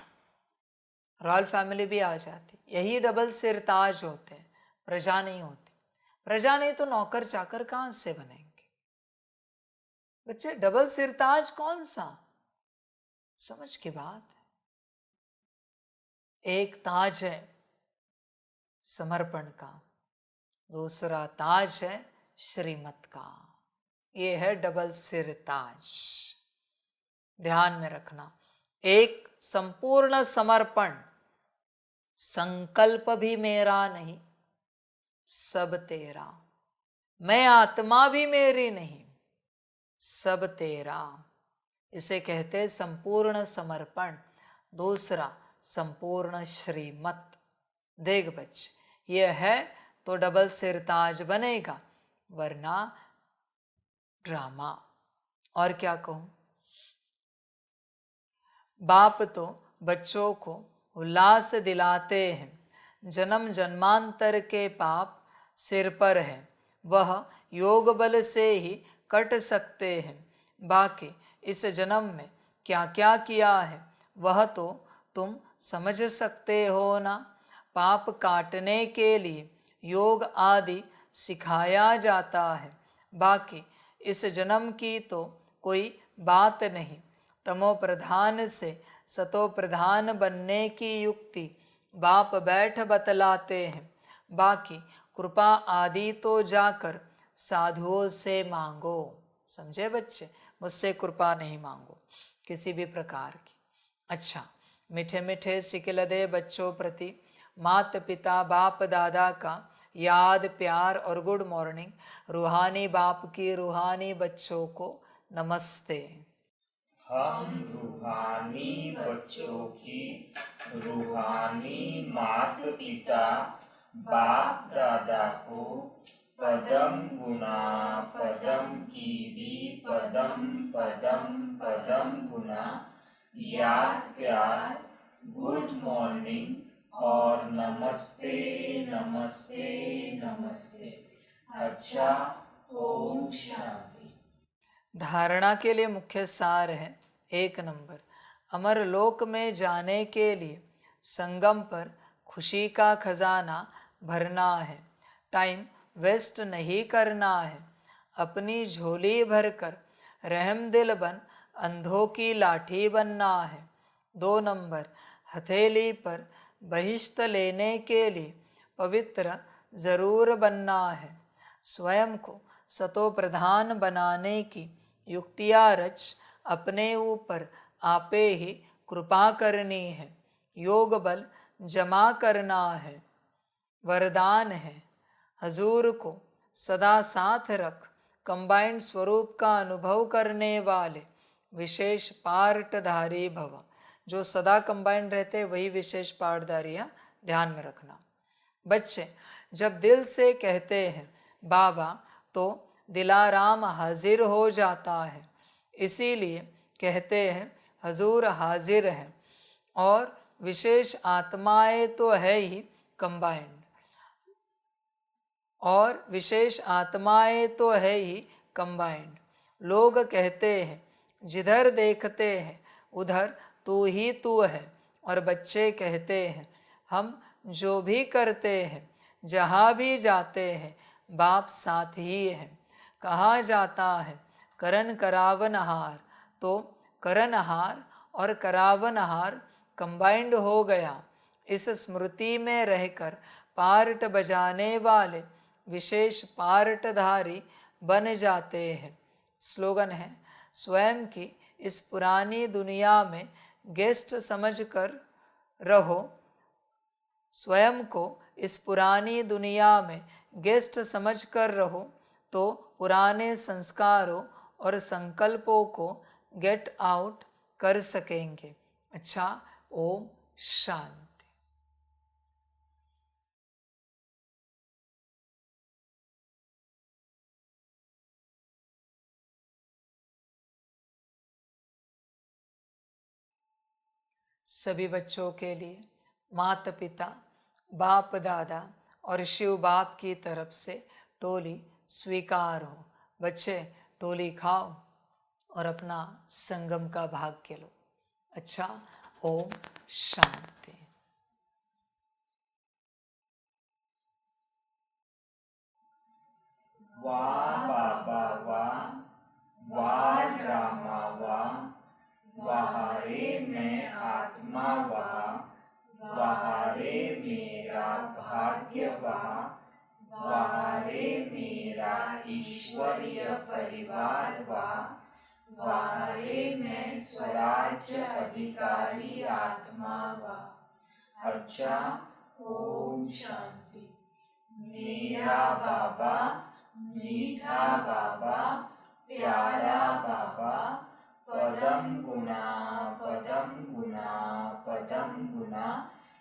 रॉयल फैमिली भी आ जाती, यही डबल सिरताज होते हैं, प्रजा नहीं होती। प्रजा नहीं तो नौकर चाकर कहां से बनेंगे। बच्चे डबल सिरताज कौन सा, समझ की बात है। एक ताज है समर्पण का, दूसरा ताज है श्रीमत का, ये है डबल सिरताज। ध्यान में रखना, एक संपूर्ण समर्पण, संकल्प भी मेरा नहीं सब तेरा, मैं आत्मा भी मेरी नहीं सब तेरा, इसे कहते संपूर्ण समर्पण। दूसरा संपूर्ण श्रीमत। देख बच्चे, यह है तो डबल सिरताज बनेगा, वरना ड्रामा। और क्या कहूं, बाप तो बच्चों को उल्लास दिलाते हैं, जन्म जन्मांतर के पाप सिर पर है, वह योग बल से ही कट सकते हैं। बाकी इस जन्म में क्या क्या किया है वह तो तुम समझ सकते हो ना। पाप काटने के लिए योग आदि सिखाया जाता है, बाकी इस जन्म की तो कोई बात नहीं। तमो प्रधान से सतो प्रधान बनने की युक्ति बाप बैठ बतलाते हैं, बाकी कृपा आदि तो जाकर साधुओं से मांगो। समझे बच्चे, मुझसे कृपा नहीं मांगो किसी भी प्रकार की। अच्छा, मीठे मीठे सिकलदे बच्चों प्रति माता पिता बाप दादा का याद प्यार और गुड मॉर्निंग। रूहानी बाप की रूहानी बच्चों को नमस्ते। हम रूहानी बच्चों की रूहानी माता पिता बाप दादा को पदम गुना पदम की भी पदम पदम पदम गुना याद प्यार गुड मॉर्निंग और नमस्ते नमस्ते नमस्ते। अच्छा, ओम शांति। धारणा के लिए मुख्य सार है, 1 नंबर, अमर लोक में जाने के लिए संगम पर खुशी का खजाना भरना है, टाइम वेस्ट नहीं करना है, अपनी झोली भरकर रहम दिल बन अंधों की लाठी बनना है। 2 नंबर, हथेली पर बहिष्त लेने के लिए पवित्र जरूर बनना है, स्वयं को सतो प्रधान बनाने की युक्तियाँ रच अपने ऊपर आपे ही कृपा करनी है, योग बल जमा करना है। वरदान है, हजूर को सदा साथ रख कंबाइंड स्वरूप का अनुभव करने वाले विशेष पार्टधारी भव। जो सदा कंबाइंड रहते वही विशेष पार्टधारी है, ध्यान में रखना। बच्चे जब दिल से कहते हैं बाबा तो दिलाराम हाजिर हो जाता है, इसीलिए कहते हैं हजूर हाजिर हैं। और विशेष आत्माएं तो है ही कंबाइंड, और विशेष आत्माएं तो है ही कंबाइंड। लोग कहते हैं जिधर देखते हैं उधर तू ही तू है, और बच्चे कहते हैं हम जो भी करते हैं जहाँ भी जाते हैं बाप साथ ही है। कहा जाता है करन करावनहार, तो करनहार और करावनहार कंबाइंड हो गया। इस स्मृति में रहकर पार्ट बजाने वाले विशेष पार्टधारी बन जाते हैं। स्लोगन है, स्वयं की इस पुरानी दुनिया में गेस्ट समझकर रहो, स्वयं को इस पुरानी दुनिया में गेस्ट समझकर रहो तो पुराने संस्कारों और संकल्पों को गेट आउट कर सकेंगे। अच्छा, ओम शांति। सभी बच्चों के लिए माता पिता, बाप दादा और शिव बाप की तरफ से टोली स्वीकार हो। बच्चे टोली खाओ और अपना संगम का भाग्य लो। अच्छा, ओम शांति। वाह बाबा वाह, वाह ड्रामा वाह, वहारे मैं आत्मा वाह, वहारे मेरा भाग्य वाह, वहारे मेरा ईश्वरीय परिवार वाह, वहारे मैं स्वराज्य अधिकारी आत्मा वाह। अच्छा, ओम शांति। मेरा बाबा मीठा बाबा, प्यारा बाबा, पदम गुना पदम गुना पदम गुना।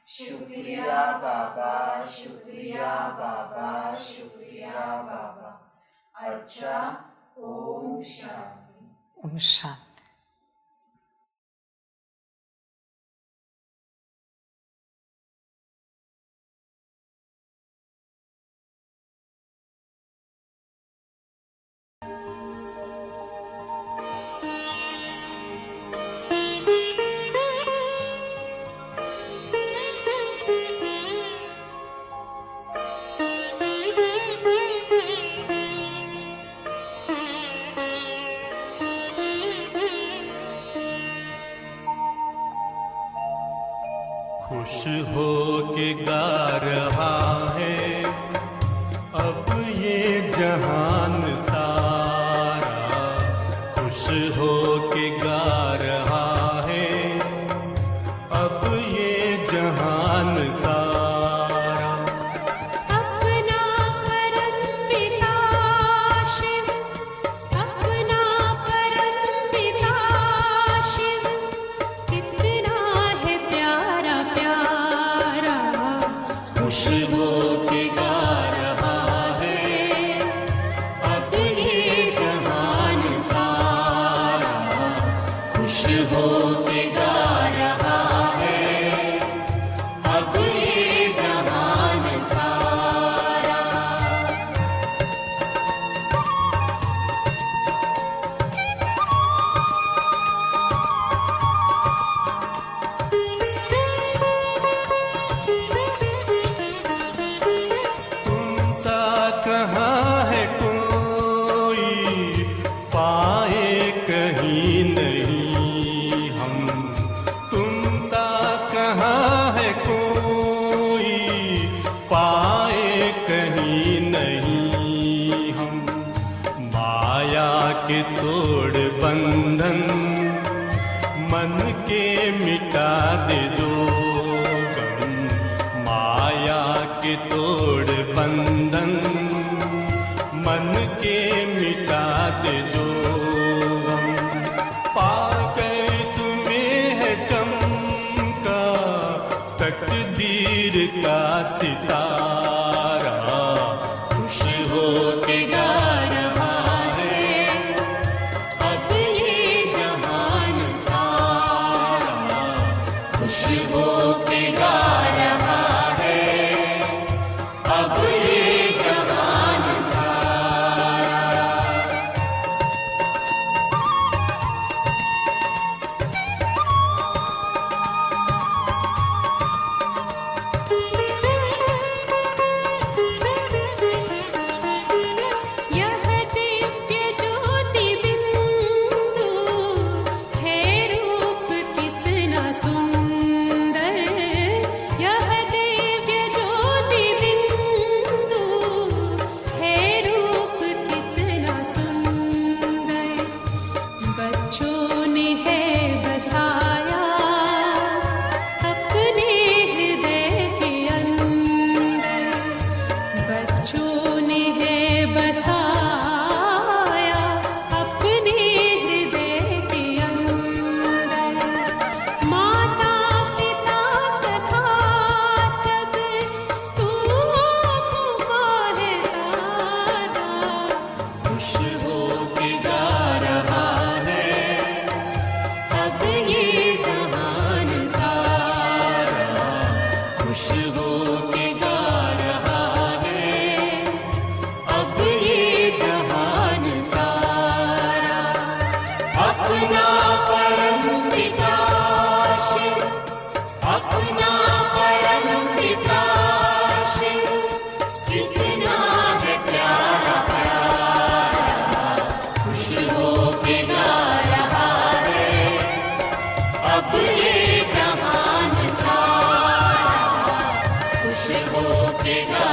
शुक्रिया बाबा, शुक्रिया बाबा, शुक्रिया बाबा। अच्छा, ओम शांति। ओम शांति। खुश हो के गा रहा है अब ये जहान सारा, खुश हो के गा रहा है अब ये जहान सारा। अपना परम पिता शिव, अपना परम पिता शिव, कितना है प्यारा प्यारा। खुश हो के गा रहा है अब ये जहान सारा, खुश हो के गा रहा है अब ये जहान सारा। तुम सा कहाँ है कोई पाए कहीं नहीं हम, तुम सा कहाँ है कोई पाए कहीं नहीं हम। माया के तोड़ बंधन मन के मिटा दे दो गम, माया के तोड़ बंधन मन के मिटा दे जो गम। पाकर तुम्हें है चमका तकदीर का सितारा, खुश हो के गा रहा है अब ये जहान सारा, खुश हो के गा रहा है अब ये जहान सारा। पिता शिव कितना है प्यारा प्यारा, खुश हो के गा रहा है अब ये जहान सारा, खुश हो के गा